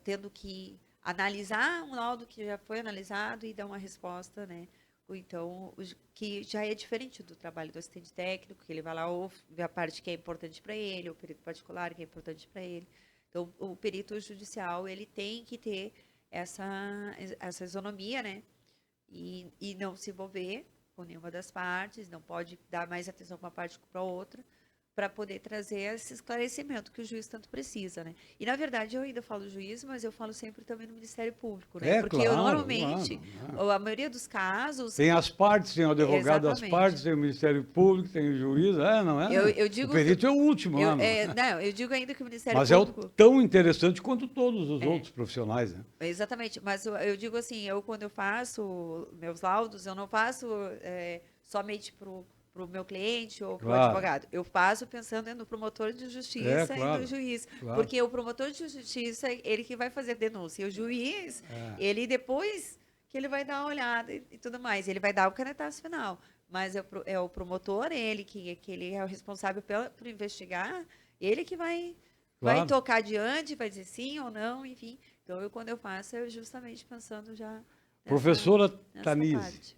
tendo que analisar um laudo que já foi analisado e dar uma resposta, né? Então, que já é diferente do trabalho do assistente técnico, que ele vai lá ouve a parte que é importante para ele, o perito particular que é importante para ele. Então, o perito judicial, ele tem que ter essa isonomia, né? E não se envolver com nenhuma das partes, não pode dar mais atenção para uma parte que para outra, para poder trazer esse esclarecimento que o juiz tanto precisa, né? E, na verdade, eu ainda falo juiz, mas eu falo sempre também no Ministério Público, né? Porque claro, normalmente, a maioria dos casos... Tem as partes, tem o advogado das partes, tem o Ministério Público, tem o juiz, não é? Eu digo o perito é o último, não, eu digo ainda que o Ministério mas Público... Mas é tão interessante quanto todos os outros profissionais, né? Exatamente, mas eu digo assim, quando eu faço meus laudos, eu não faço somente para o meu cliente ou para o advogado. Eu faço pensando no promotor de justiça e no juiz. Porque o promotor de justiça, ele que vai fazer denúncia. E o juiz, ele depois que ele vai dar uma olhada e tudo mais. Ele vai dar o canetaço final. Mas é o promotor, ele que ele é o responsável por investigar, ele que vai tocar adiante, vai dizer sim ou não, enfim. Então, quando eu faço, eu justamente pensando já... Professora Tanise,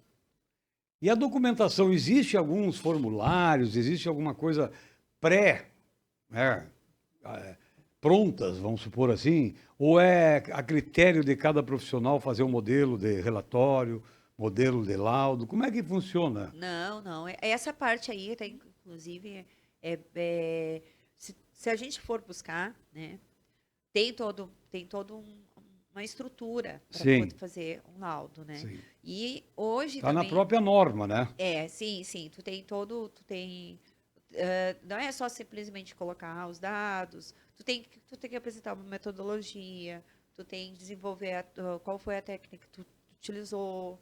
E a documentação, existe alguns formulários, existe alguma coisa pré, né, prontas, vamos supor assim? Ou é a critério de cada profissional fazer um modelo de relatório, modelo de laudo? Como é que funciona? Não, não. Essa parte aí, tá, inclusive, se a gente for buscar, né, tem todo uma estrutura para Sim, poder fazer um laudo, né? sim. E hoje Está na também, própria norma, né? sim, sim, não é só simplesmente colocar os dados, tu tem que apresentar uma metodologia, tu tem que desenvolver qual foi a técnica que tu utilizou,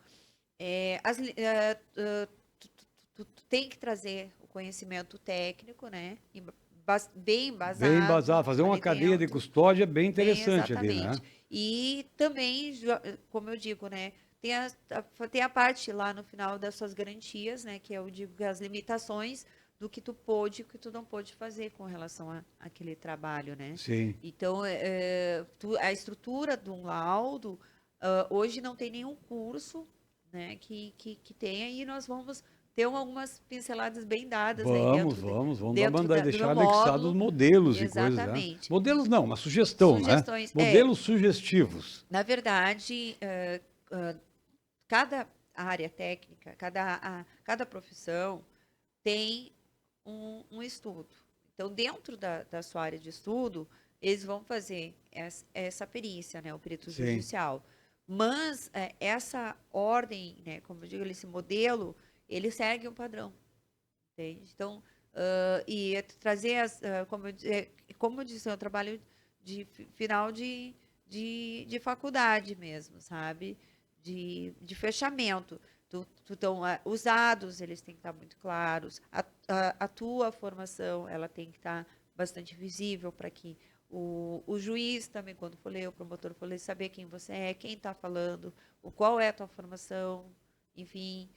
tu tem que trazer o conhecimento técnico, né? Bem Bem embasado embasado, fazer uma ali cadeia de dentro. custódia bem Bem, interessante ali, né? exatamente. E também, como eu digo, né, tem a parte lá no final das suas garantias, né, que eu digo que as limitações do que tu pôde e o que tu não pôde fazer com relação àquele trabalho, né? Sim. Então, a estrutura de um laudo, hoje não tem nenhum curso, né, que tenha, e nós vamos ter algumas pinceladas bem dadas aí Vamos dar dentro banda, do meu deixar anexados módulo. modelos e coisas, né? Exatamente. Modelos não, uma sugestão, né? Sugestões. Modelos sugestivos. Na verdade, cada área técnica, cada profissão tem um estudo. Então, dentro da sua área de estudo, eles vão fazer essa perícia, né, o perito Sim, judicial. Mas essa ordem, né, como eu digo, esse modelo, ele segue um padrão, entende? Então, e trazer como eu disse, é um trabalho de final de faculdade mesmo, sabe? De fechamento. Então, os dados, eles têm que estar muito claros. A tua formação, ela tem que estar bastante visível para que o juiz também, quando for ler, o promotor for ler, saber quem você é, quem está falando, qual é a tua formação, enfim,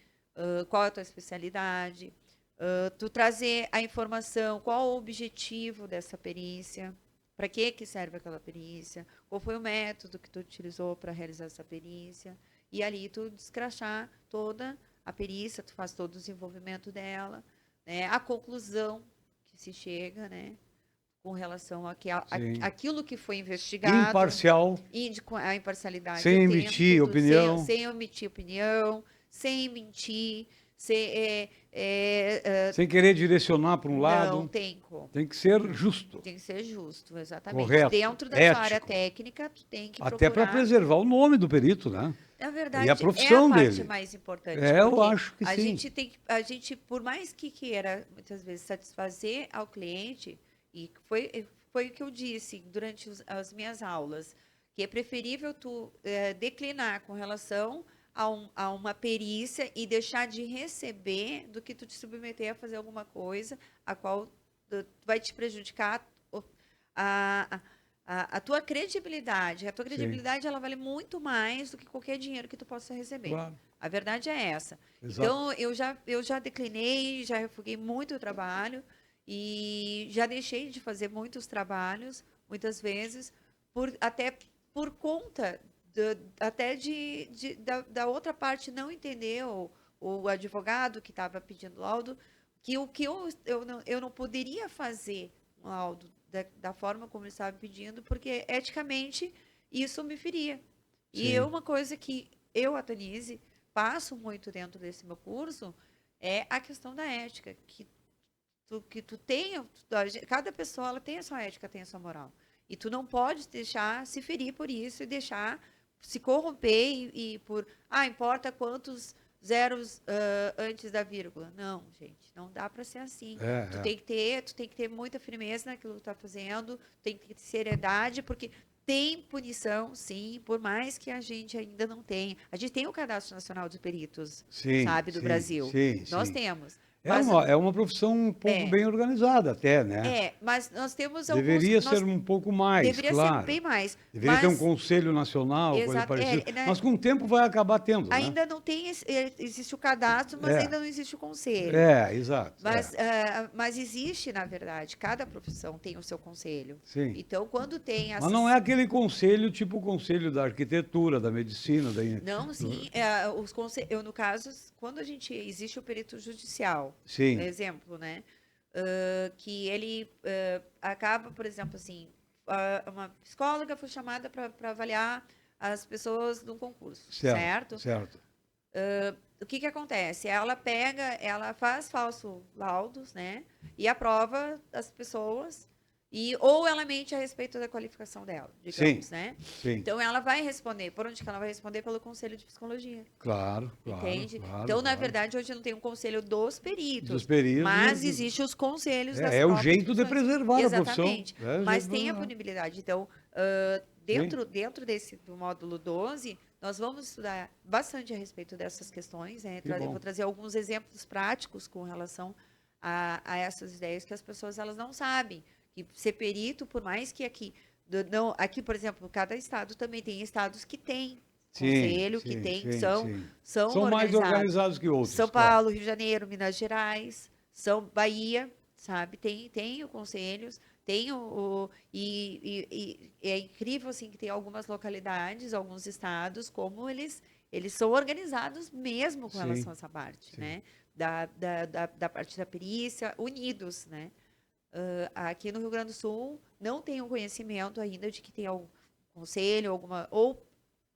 qual é a tua especialidade. Tu trazer a informação, qual o objetivo dessa perícia, para que serve aquela perícia, qual foi o método que tu utilizou para realizar essa perícia, e ali tu descrachar toda a perícia, tu faz todo o desenvolvimento dela, né, a conclusão que se chega, né, com relação sim. aquilo que foi investigado, Imparcial, a imparcialidade sem dentro emitir opinião, sem omitir opinião, sem mentir, sem, sem querer direcionar para um não lado. tem como. Tem que ser Não. justo, Tem que ser justo, exatamente. correto, Dentro da sua área ético. técnica, tu tem que Até para procurar. preservar o nome do perito, né? Na E a verdade, é a profissão parte dele. mais importante, É, eu porque acho que sim. a gente, por mais que queira, muitas vezes, satisfazer ao cliente, e foi o que eu disse durante as minhas aulas, que é preferível tu declinar com relação a uma perícia e deixar de receber do que tu te submeter a fazer alguma coisa a qual vai te prejudicar a, a tua credibilidade. A tua Sim, credibilidade, ela vale muito mais do que qualquer dinheiro que tu possa receber. claro. A verdade é essa. Exato. Então, eu já declinei, já refuguei muito trabalho e já deixei de fazer muitos trabalhos, muitas vezes, até por conta até da outra parte não entender, o advogado que estava pedindo laudo, que o que eu não poderia fazer um laudo da forma como ele estava pedindo, porque eticamente isso me feria. E Sim, uma coisa que eu, a Tanise, passo muito dentro desse meu curso é a questão da ética, que tu tenha, cada pessoa ela tem a sua ética, tem a sua moral. E tu não pode deixar se ferir por isso e deixar se corromper importa quantos zeros antes da vírgula. Não, gente, não dá para ser assim. Tu é. tem que ter muita firmeza naquilo que tu tá fazendo, tem que ter seriedade, porque tem punição, sim, por mais que a gente ainda não tenha. A gente tem o Cadastro Nacional de Peritos, Sim, sabe, do sim, Brasil. sim, Nós sim. temos. É Mas uma, é uma profissão um pouco é, bem organizada até, né? mas nós temos alguns, Deveria ser um pouco mais, deveria ser claro. bem mais, Deveria ter um mas conselho nacional, coisa exato, parecida. né, Mas com o tempo vai acabar tendo, né? ainda não tem, existe o cadastro, mas É, ainda não existe o conselho. exato. É, Mas existe, na verdade, cada profissão tem o seu conselho. sim. Então, quando tem Mas não é essas. aquele conselho tipo o conselho da arquitetura, da medicina, da... Não, sim, no caso, quando a gente existe o perito judicial, Sim. exemplo, né? Que ele acaba, por exemplo, assim, uma psicóloga foi chamada para avaliar as pessoas num concurso, certo? Certo. O que acontece? Ela faz falso laudos, né? E aprova as pessoas, ou ela mente a respeito da qualificação dela, digamos, Sim, né? sim. Então, ela vai responder. Por onde que ela vai responder? Pelo Conselho de Psicologia. Claro. Entende? Claro, Então, na claro. verdade, hoje não tem um conselho dos Dos peritos, peritos. mas existe os conselhos das É o próprias jeito de profissões. preservar a profissão. Exatamente. É o Mas jeito de tem a preservar. punibilidade. Então, dentro do módulo 12, nós vamos estudar bastante a respeito dessas questões. Né? Que Eu bom. vou trazer alguns exemplos práticos com relação a essas ideias que as pessoas elas não sabem. Que ser perito, por mais que aqui, aqui, por exemplo, cada estado também tem estados que têm conselho, que tem, são São mais organizados que outros, São claro. Paulo, Rio de Janeiro, Minas Gerais, São Bahia, sabe? Tem os conselhos, tem e é incrível assim que tem algumas localidades, alguns estados, como eles são organizados mesmo com relação a essa parte, né? Da parte da perícia, unidos, né? Aqui no Rio Grande do Sul não tem o conhecimento ainda de que tem algum conselho, ou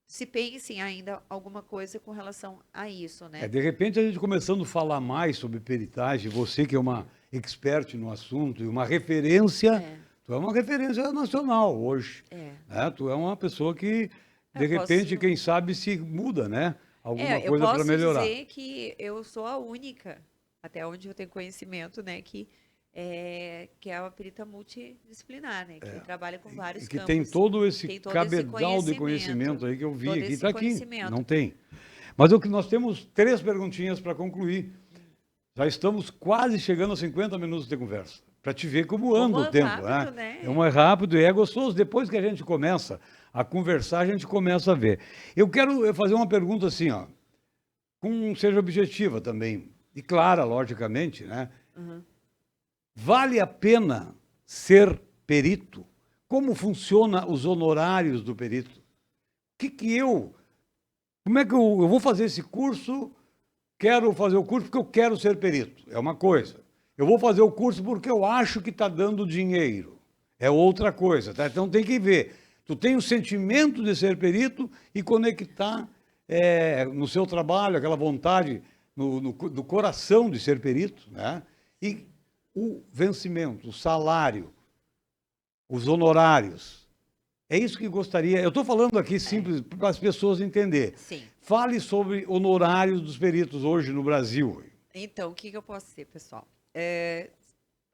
se pense ainda alguma coisa com relação a isso, né? De repente, a gente começando a falar mais sobre peritagem, você que é uma expert no assunto e uma referência, tu é uma referência nacional hoje. Né? Tu é uma pessoa que, de repente, quem sabe se muda, né? Alguma coisa para melhorar. Eu posso dizer que eu sou a única, até onde eu tenho conhecimento, né, que é uma perita multidisciplinar, né, que trabalha com vários E que campos. tem todo esse Tem todo cabedal de conhecimento aí que eu vi todo aqui, esse está aqui. conhecimento. Não tem. Mas nós temos 3 perguntinhas para concluir. Já estamos quase chegando a 50 minutos de conversa. Para te ver como anda o tempo. Rápido, né? É mais rápido e é gostoso. Depois que a gente começa a conversar, a gente começa a ver. Eu quero fazer uma pergunta assim, ó, seja objetiva também. E clara, logicamente, né? Vale a pena ser perito? Como funciona os honorários do perito? Como é que eu vou fazer esse curso? Quero fazer o curso porque eu quero ser perito. É uma coisa. Eu vou fazer o curso porque eu acho que está dando dinheiro. É outra coisa. Tá? Então tem que ver. Tu tem o sentimento de ser perito e conectar no seu trabalho, aquela vontade do coração de ser perito, né? E o vencimento, o salário, os honorários. É isso que gostaria. Eu estou falando aqui simples para as pessoas entenderem. Sim. Fale sobre honorários dos peritos hoje no Brasil. Então, o que eu posso dizer, pessoal?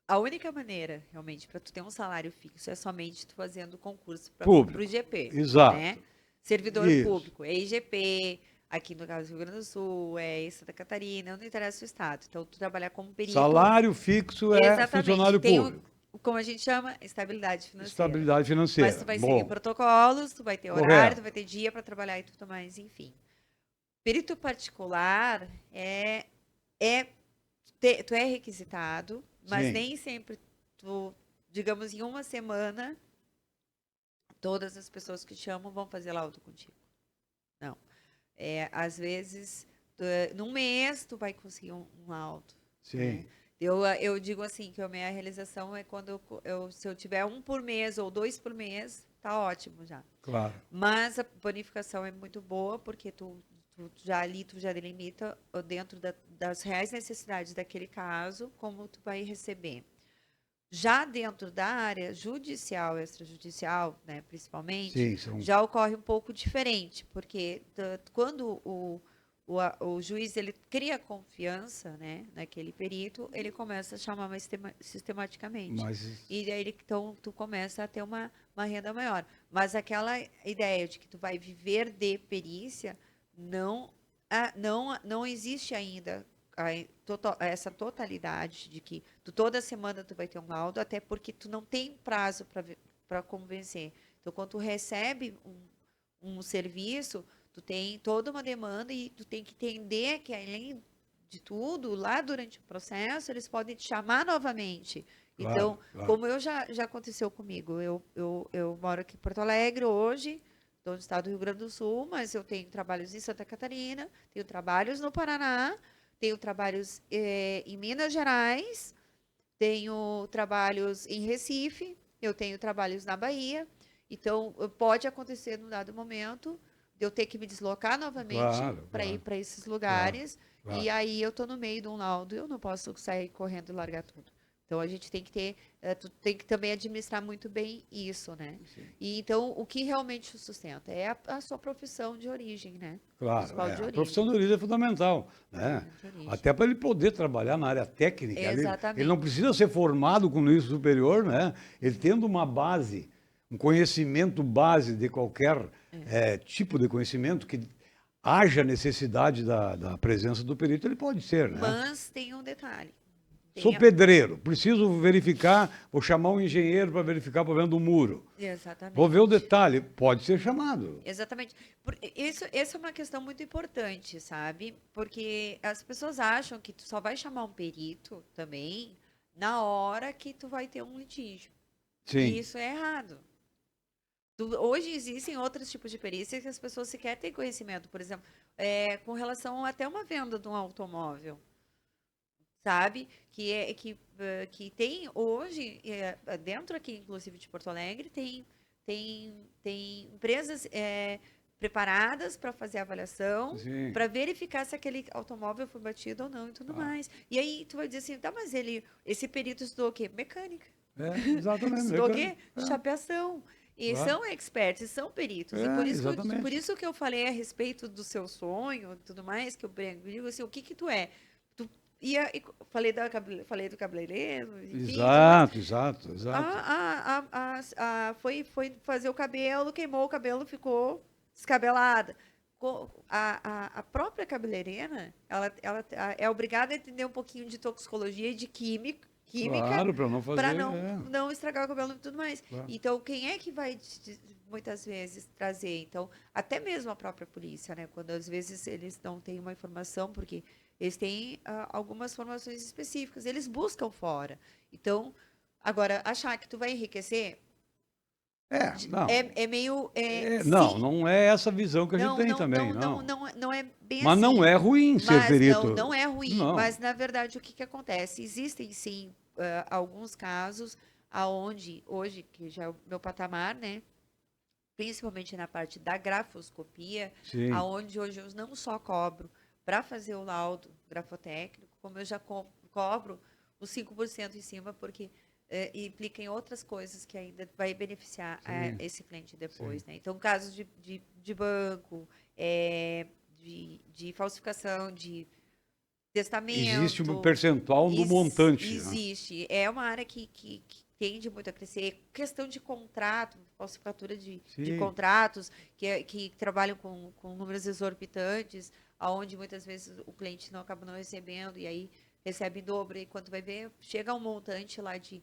A única maneira, realmente, para tu ter um salário fixo é somente tu fazendo concurso para o IGP. Exato. Né? Servidor público, é IGP, aqui no caso do Rio Grande do Sul, em Santa Catarina, não interessa o estado. Então, tu trabalhar como perito... Salário fixo é funcionário público. Como a gente chama, estabilidade financeira. Estabilidade financeira. Mas tu vai seguir protocolos, tu vai ter horário, tu vai ter dia para trabalhar e tudo mais, enfim. Perito particular tu é requisitado, mas nem sempre tu, digamos, em uma semana, todas as pessoas que te chamam vão fazer laudo contigo. Não. Às vezes, num mês, tu vai conseguir um laudo. Sim. Né? Eu digo assim, que a minha realização é quando se eu tiver 1 por mês ou 2 por mês, tá ótimo já. Claro. Mas a bonificação é muito boa, porque tu já delimita dentro das reais necessidades daquele caso, como tu vai receber. Já dentro da área judicial, extrajudicial, né, principalmente, já ocorre um pouco diferente, porque quando o juiz ele cria confiança, né, naquele perito, ele começa a chamar mais sistematicamente. E aí então tu começa a ter uma renda maior. Mas aquela ideia de que tu vai viver de perícia não existe ainda essa totalidade de que toda semana tu vai ter um laudo, até porque tu não tem prazo para convencer. Então, quando tu recebe um serviço, tu tem toda uma demanda e tu tem que entender que, além de tudo, lá durante o processo, eles podem te chamar novamente. Então, como já aconteceu comigo, eu moro aqui em Porto Alegre hoje, do estado do Rio Grande do Sul, mas eu tenho trabalhos em Santa Catarina, tenho trabalhos no Paraná, tenho trabalhos em Minas Gerais, tenho trabalhos em Recife, eu tenho trabalhos na Bahia. Então, pode acontecer num dado momento de eu ter que me deslocar novamente Claro, para ir claro, para esses claro, lugares, e claro. aí eu estou no meio de um laudo, eu não posso sair correndo e largar tudo. Então, a gente tem que ter, tu tem que também administrar muito bem isso, né? Sim. E então, o que realmente o sustenta é a sua profissão de origem, né? Claro, Escola de a profissão origem. de origem é fundamental, né? De origem. Até para ele poder trabalhar na área técnica. Ele não Exatamente. precisa ser formado com nível superior, né? Ele tendo uma base, um conhecimento base de qualquer tipo de conhecimento que haja necessidade da presença do perito, ele pode ser, né? Mas tem um detalhe. Sou Tem a... pedreiro, preciso verificar, vou chamar um engenheiro para verificar o problema do muro. Vou ver o Exatamente. detalhe, pode ser chamado. Exatamente. Essa é uma questão muito importante, sabe? Porque as pessoas acham que tu só vai chamar um perito também na hora que tu vai ter um litígio. E Sim, isso é errado. Hoje existem outros tipos de perícia que as pessoas sequer têm conhecimento. Por exemplo, com relação até uma venda de um automóvel, sabe? Que tem hoje, dentro aqui, inclusive, de Porto Alegre, tem empresas preparadas para fazer a avaliação, sim. para verificar se aquele automóvel foi batido ou não e tudo Ah, mais. E aí tu vai dizer assim, tá, mas esse perito estudou o quê? Mecânica. exatamente, Estudou o quê? mecânico. Chapeação. E Claro. são experts, e são peritos. E por Exatamente. isso que eu falei a respeito do seu sonho e tudo mais, que eu digo assim, o que que tu é? Tu falei do cabeleireiro, enfim, e tudo mais. Exato, exato, exato. Foi fazer o cabelo, queimou o cabelo, ficou descabelada. A própria cabeleireira, ela é obrigada a entender um pouquinho de toxicologia e de química Claro, para não para fazer. não estragar o cabelo e tudo mais. Claro. Então, quem é que vai muitas vezes trazer? Então, até mesmo a própria polícia, né? Quando às vezes eles não têm uma informação, porque eles têm algumas formações específicas, eles buscam fora. Então, agora, achar que tu vai enriquecer Não. é meio. Não, Sim, não é essa visão que a gente não, tem não, também, não, não. não, não, não é bem Mas não assim. é ruim ser Mas não, perito. não é ruim. Não. Mas, na verdade, o que que acontece? Existem, sim, alguns casos aonde, hoje, que já é o meu patamar, né? Principalmente na parte da grafoscopia, Sim, aonde hoje eu não só cobro para fazer o laudo grafotécnico, como eu já cobro os 5% em cima, porque implica em outras coisas que ainda vai beneficiar sim, esse cliente sim. depois, né? Então, casos de banco, de falsificação de Existe um testamento, percentual do montante, né? existe. É uma área que tende muito a crescer. Questão de contrato, falsifatura de Sim, contratos, que trabalham com números exorbitantes, aonde muitas vezes o cliente não acaba não recebendo, e aí recebe em dobro, e quando vai ver, chega a um montante lá de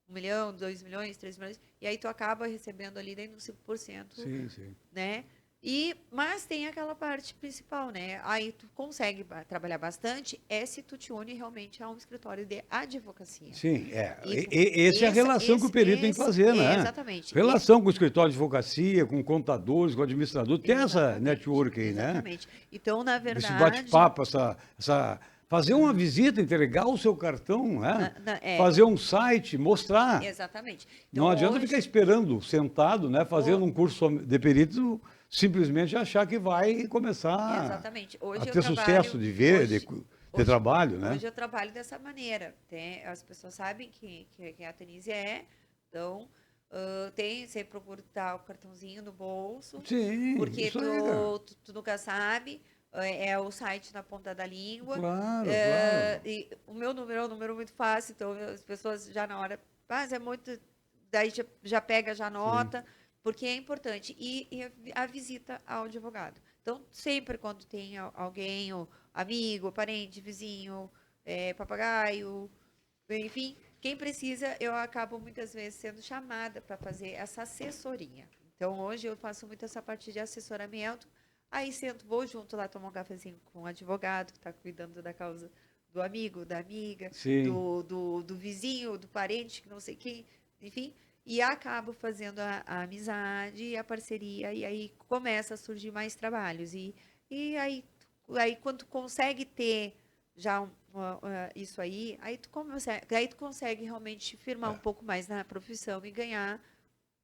1 milhão, 2 milhões, 3 milhões, e aí tu acaba recebendo ali dentro dos 5%, sim, sim. né? Mas tem aquela parte principal, né? Aí tu consegue trabalhar bastante se tu te une realmente a um escritório de advocacia. Sim, E, essa é a relação que o perito tem que fazer, né? exatamente. Relação com o escritório de advocacia, com contadores, com administrador, tem essa Exatamente. network aí, né? Exatamente. Então, na Esse verdade, bate-papo, fazer uma visita, entregar o seu cartão, né? é, Fazer um site, mostrar. exatamente. Não Então, adianta ficar hoje, esperando, sentado, né? o- Fazendo um curso de perito, simplesmente achar que vai começar exatamente. a Hoje eu ter sucesso trabalho, de ver, de hoje, trabalho, né? hoje eu trabalho dessa maneira. As pessoas sabem que a Tunísia então sempre procuro dar o cartãozinho no bolso, Sim, porque isso aí, cara. tu nunca sabe, é o site na ponta da língua, Claro, claro. e o meu número é um número muito fácil, então as pessoas já na hora, mas é muito, daí já pega, já Sim, anota, porque é importante. E a visita ao advogado. Então, sempre quando tem alguém, ou amigo, parente, vizinho, papagaio, enfim, quem precisa, eu acabo muitas vezes sendo chamada para fazer essa assessoria. Então, hoje eu faço muito essa parte de assessoramento. Aí sento, vou junto lá tomar um cafezinho com o advogado que está cuidando da causa do amigo, da amiga, sim. do vizinho, do parente, que não sei quem, enfim. e acabo fazendo a amizade e a parceria, e aí começa a surgir mais trabalhos. E aí quando tu consegue ter já isso aí tu consegue realmente firmar um pouco mais na profissão e ganhar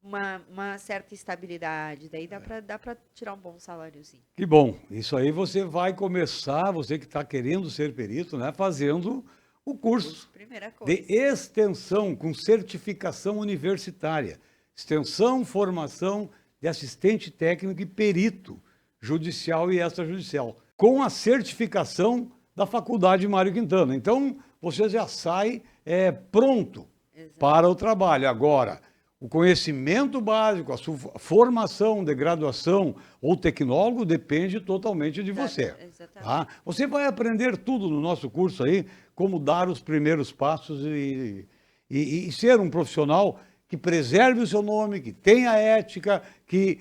uma certa estabilidade. Daí dá para tirar um bom saláriozinho. Que bom. Isso aí você vai começar, você que está querendo ser perito, né, fazendo o curso Primeira de coisa. extensão com certificação universitária. Extensão, formação de assistente técnico e perito judicial e extrajudicial, com a certificação da Faculdade Mário Quintana. Então, você já sai pronto Exato. para o trabalho. Agora, o conhecimento básico, a sua formação de graduação ou tecnólogo depende totalmente de você. Exatamente. Tá? Você vai aprender tudo no nosso curso aí, como dar os primeiros passos e ser um profissional que preserve o seu nome, que tenha ética, que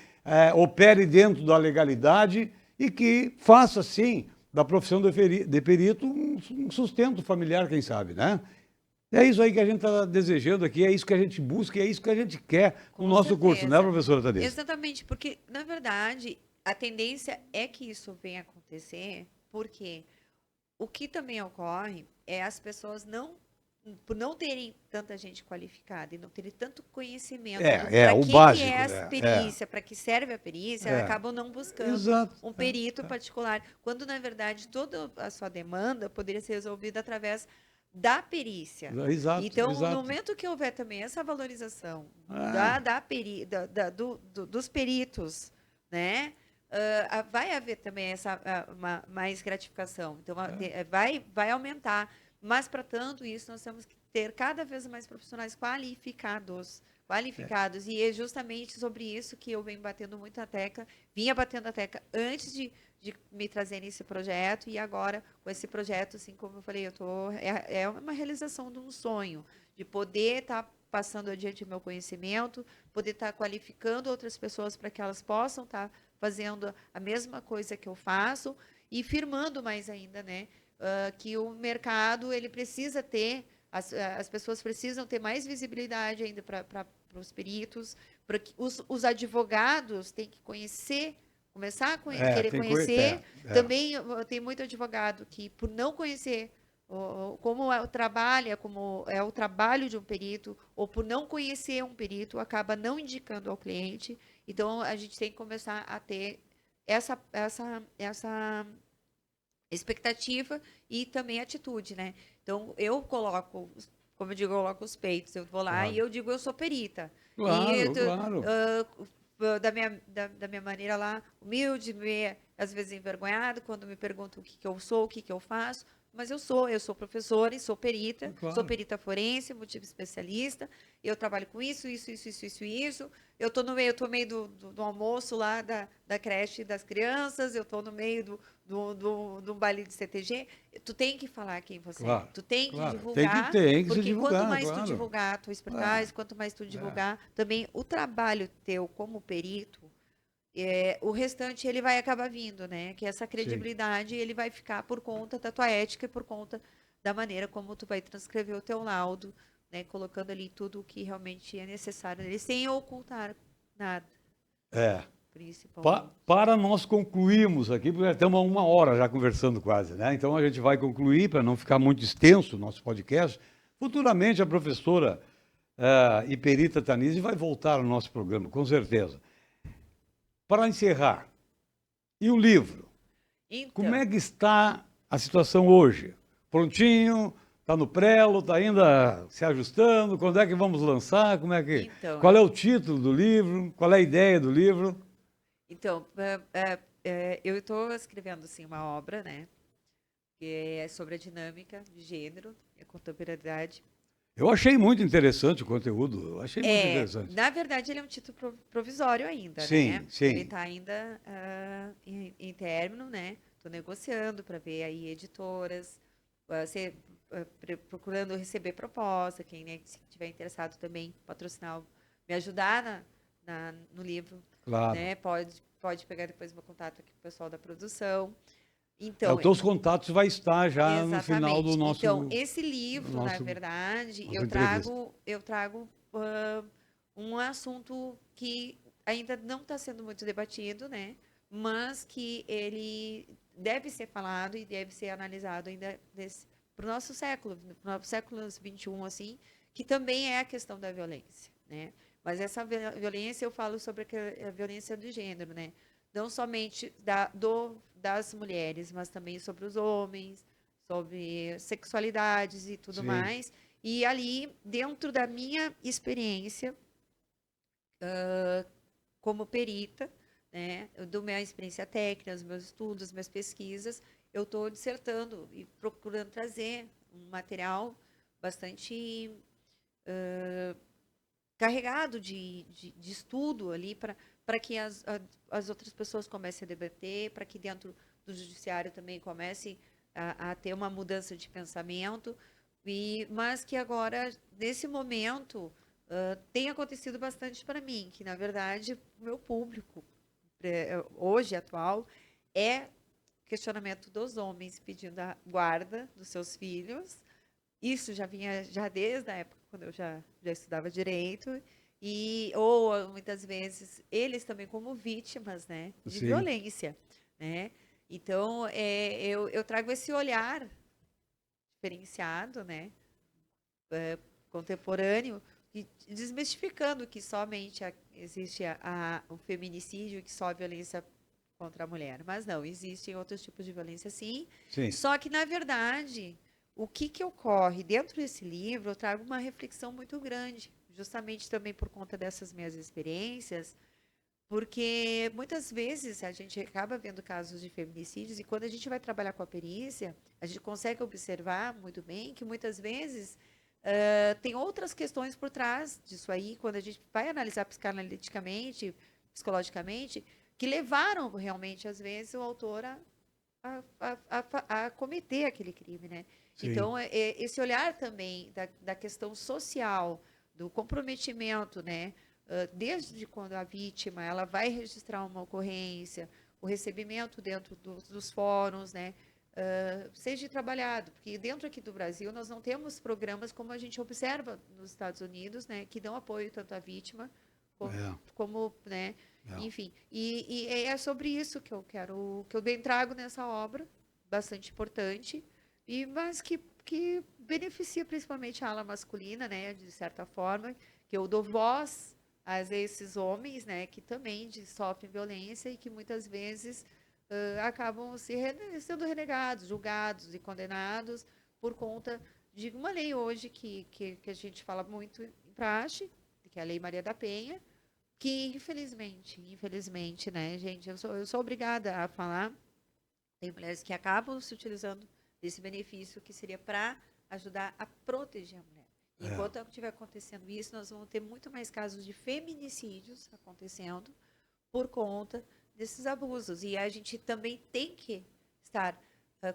opere dentro da legalidade e que faça, sim, da profissão de perito um sustento familiar, quem sabe, né? É isso aí que a gente está desejando aqui, é isso que a gente busca, é isso que a gente quer no nosso curso, né, professora Thaís? Exatamente, porque, na verdade, a tendência é que isso venha acontecer, porque o que também ocorre é as pessoas por não terem tanta gente qualificada e não terem tanto conhecimento para o que básico, é a né? perícia, para que serve a perícia, acabam não buscando um perito particular, quando, na verdade, toda a sua demanda poderia ser resolvida através da perícia. Exato, Então, exato. no momento que houver também essa valorização dos peritos, né, vai haver também essa mais gratificação. Então, vai aumentar. Mas, para tanto isso, nós temos que ter cada vez mais profissionais qualificados. E é justamente sobre isso que eu venho batendo muito a tecla, vinha batendo a tecla antes de me trazer nesse projeto, e agora, com esse projeto, assim como eu falei, é uma realização de um sonho, de poder estar passando adiante o meu conhecimento, poder estar qualificando outras pessoas para que elas possam estar fazendo a mesma coisa que eu faço, e firmando mais ainda, né? Que o mercado ele precisa ter, as pessoas precisam ter mais visibilidade ainda para os peritos, para que os advogados têm que começar a querer conhecer. Também tem muito advogado que, por não conhecer como é o trabalho de um perito, ou por não conhecer um perito, acaba não indicando ao cliente. Então, a gente tem que começar a ter essa expectativa e também atitude, né? Então, como eu digo, eu coloco os peitos, eu vou lá e eu digo, eu sou perita. Claro. Da minha maneira lá, humilde, às vezes envergonhada, quando me perguntam o que eu sou, o que eu faço, mas eu sou professora e sou perita, sou perita forense, multível especialista, eu trabalho com isso. Eu tô no meio do almoço lá da creche das crianças, eu tô no meio do baile de CTG. Tu tem que falar quem você é, tu tem que divulgar, tem que porque se divulgar, quanto mais tu divulgar a tua expertise, quanto mais tu divulgar também o trabalho teu como perito, o restante ele vai acabar vindo, né? Que essa credibilidade ele vai ficar por conta da tua ética e por conta da maneira como tu vai transcrever o teu laudo, né? Colocando ali tudo o que realmente é necessário nele, sem ocultar nada. Principalmente. Para nós concluirmos aqui, porque já estamos há 1 hora já conversando quase, né? Então a gente vai concluir, para não ficar muito extenso o nosso podcast. Futuramente a professora e perita Tanise vai voltar ao nosso programa, com certeza. Para encerrar, e o livro? Então, como é que está a situação hoje? Prontinho? Está no prelo? Está ainda se ajustando? Quando é que vamos lançar? Qual é o título do livro? Qual é a ideia do livro? Então, eu estou escrevendo assim, uma obra, né? Que é sobre a dinâmica de gênero e a contemporaneidade. Eu achei muito interessante o conteúdo. Eu achei muito interessante. Na verdade, ele é um título provisório ainda, sim, né? Sim. Ele está ainda em término, né? Estou negociando para ver aí editoras, procurando receber proposta, quem estiver interessado também, patrocinar, me ajudar no livro. Claro. Né? Pode pegar depois meu contato aqui com o pessoal da produção. Então, os teus contatos vai estar já exatamente. No final do nosso... Então, esse livro, na verdade, eu trago um assunto que ainda não está sendo muito debatido, né? Mas que ele deve ser falado e deve ser analisado ainda para o nosso século, para o século XXI, assim, que também é a questão da violência, né? Mas essa violência, eu falo sobre a violência do gênero, né? Não somente das mulheres, mas também sobre os homens, sobre sexualidades e tudo Sim. mais. E ali, dentro da minha experiência, como perita, né, do minha experiência técnica, os meus estudos, minhas pesquisas, eu estou dissertando e procurando trazer um material bastante carregado de estudo ali para que as outras pessoas comecem a debater, para que dentro do judiciário também comece a ter uma mudança de pensamento, mas que agora, nesse momento, tem acontecido bastante para mim, que na verdade o meu público hoje atual é questionamento dos homens pedindo a guarda dos seus filhos. Isso já vinha já desde a época quando eu já estudava direito, ou muitas vezes eles também como vítimas, né, de Sim. violência, né? Então, eu trago esse olhar diferenciado, né, contemporâneo, e desmistificando que somente existe o feminicídio, que só a violência contra a mulher. Mas não, existem outros tipos de violência, sim. Sim. Só que, na verdade, o que ocorre dentro desse livro, eu trago uma reflexão muito grande, justamente também por conta dessas minhas experiências, porque muitas vezes a gente acaba vendo casos de feminicídios e quando a gente vai trabalhar com a perícia, a gente consegue observar muito bem que muitas vezes tem outras questões por trás disso aí, quando a gente vai analisar psicanaliticamente, psicologicamente, que levaram realmente, às vezes, o autor a cometer aquele crime, né? Sim. Então, esse olhar também da questão social, do comprometimento, né? Desde quando a vítima ela vai registrar uma ocorrência, o recebimento dentro dos fóruns, né? Seja trabalhado, porque dentro aqui do Brasil nós não temos programas como a gente observa nos Estados Unidos, né? Que dão apoio tanto à vítima É, como, né? é. Enfim, e é sobre isso que eu quero, que eu bem trago nessa obra, bastante importante, mas que beneficia principalmente a ala masculina, né, de certa forma, que eu dou voz a esses homens, né, que também sofrem violência e que muitas vezes acabam sendo renegados, julgados e condenados por conta de uma lei hoje que a gente fala muito em praxe, que é a Lei Maria da Penha, que infelizmente, né, gente, eu sou obrigada a falar, tem mulheres que acabam se utilizando desse benefício que seria para ajudar a proteger a mulher. É. Enquanto estiver acontecendo isso, nós vamos ter muito mais casos de feminicídios acontecendo por conta desses abusos. E a gente também tem que estar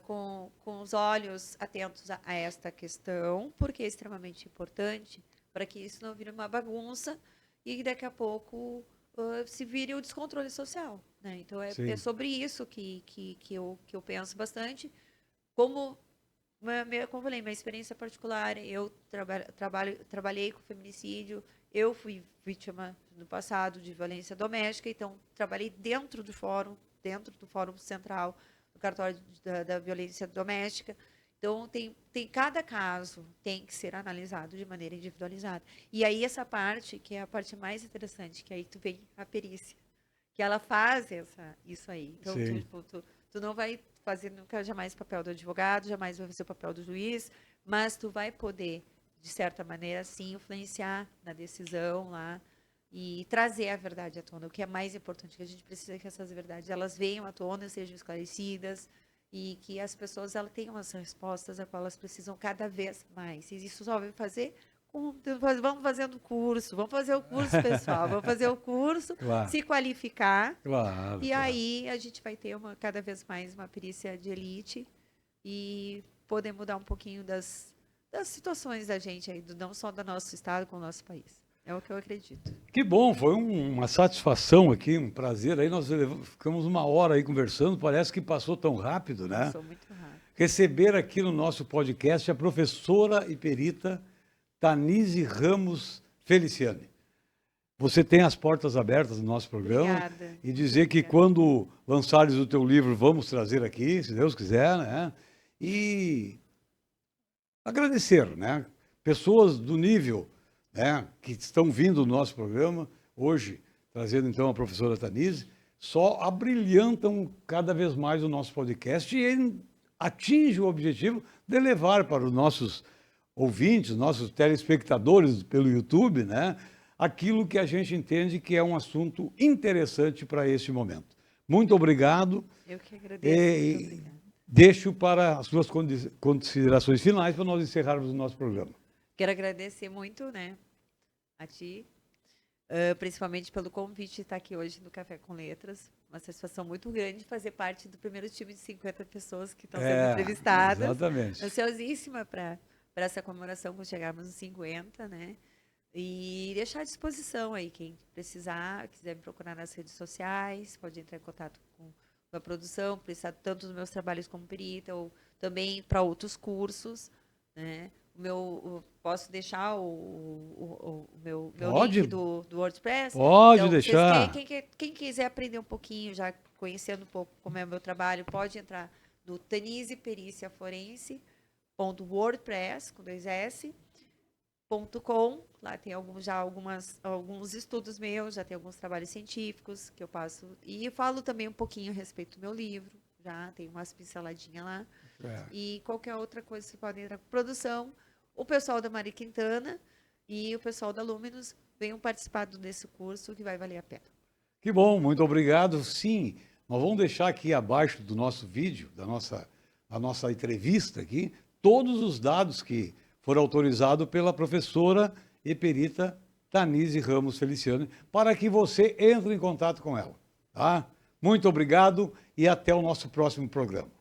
com os olhos atentos a esta questão, porque é extremamente importante para que isso não vire uma bagunça e daqui a pouco se vire o descontrole social, né? Então, é Sim. sobre isso que eu penso bastante. Como, como eu falei, minha experiência particular, eu trabalhei com feminicídio, eu fui vítima no passado de violência doméstica, então trabalhei dentro do fórum central do cartório da violência doméstica. Então, cada caso tem que ser analisado de maneira individualizada. E aí, essa parte, que é a parte mais interessante, que aí tu vem a perícia, que ela faz isso aí. Então, Sim. tu não vai fazer nunca jamais o papel do advogado, jamais vai fazer o papel do juiz, mas tu vai poder, de certa maneira, sim, influenciar na decisão lá e trazer a verdade à tona. O que é mais importante, que a gente precisa que essas verdades elas venham à tona, sejam esclarecidas e que as pessoas elas tenham as respostas a qual elas precisam cada vez mais. E isso só vai fazer vamos fazendo curso, vamos fazer o curso, pessoal, vamos fazer o curso, Claro, se qualificar, claro, e claro. aí a gente vai ter cada vez mais uma perícia de elite e poder mudar um pouquinho das situações da gente aí, não só do nosso estado, com o nosso país. É o que eu acredito. Que bom, foi uma satisfação aqui, um prazer. Aí nós ficamos uma hora aí conversando, parece que passou tão rápido, né? Passou muito rápido. Receber aqui no nosso podcast a professora e perita Tanise Ramos Feliciani. você tem as portas abertas no nosso programa. Obrigada. E dizer que Obrigada. quando lançares o teu livro, vamos trazer aqui, se Deus quiser, né? E agradecer, né? Pessoas do nível, né, que estão vindo no nosso programa, hoje, trazendo então a professora Tanise, só abrilhantam cada vez mais o nosso podcast e ele atinge o objetivo de levar para os nossos ouvintes, nossos telespectadores pelo YouTube, né, aquilo que a gente entende que é um assunto interessante para esse momento. Muito obrigado. Eu que agradeço. Muito obrigada. Deixo para as suas considerações finais para nós encerrarmos o nosso programa. Quero agradecer muito, né, a ti, principalmente pelo convite de estar aqui hoje no Café com Letras. Uma satisfação muito grande fazer parte do primeiro time de 50 pessoas que estão sendo entrevistadas. Exatamente. Ansiosíssima para essa comemoração quando chegarmos nos 50, né? E deixar à disposição aí, quem precisar, quiser me procurar nas redes sociais, pode entrar em contato com a produção, precisar tanto dos meus trabalhos como perita, ou também para outros cursos, né? Posso deixar o meu Pode. link do WordPress? Pode Então, deixar. Quem quiser aprender um pouquinho, já conhecendo um pouco como é o meu trabalho, pode entrar no tanisepericiaforense.wordpress, com 2s.com. Lá tem alguns estudos meus, já tem alguns trabalhos científicos que eu passo. E eu falo também um pouquinho a respeito do meu livro, já tem umas pinceladinhas lá. E qualquer outra coisa que pode entrar com produção. O pessoal da Mari Quintana e o pessoal da Luminous venham participar desse curso que vai valer a pena. Que bom, muito obrigado. Sim, nós vamos deixar aqui abaixo do nosso vídeo, da nossa entrevista aqui, todos os dados que foram autorizados pela professora e perita Tanise Ramos Feliciano, para que você entre em contato com ela. Tá? Muito obrigado e até o nosso próximo programa.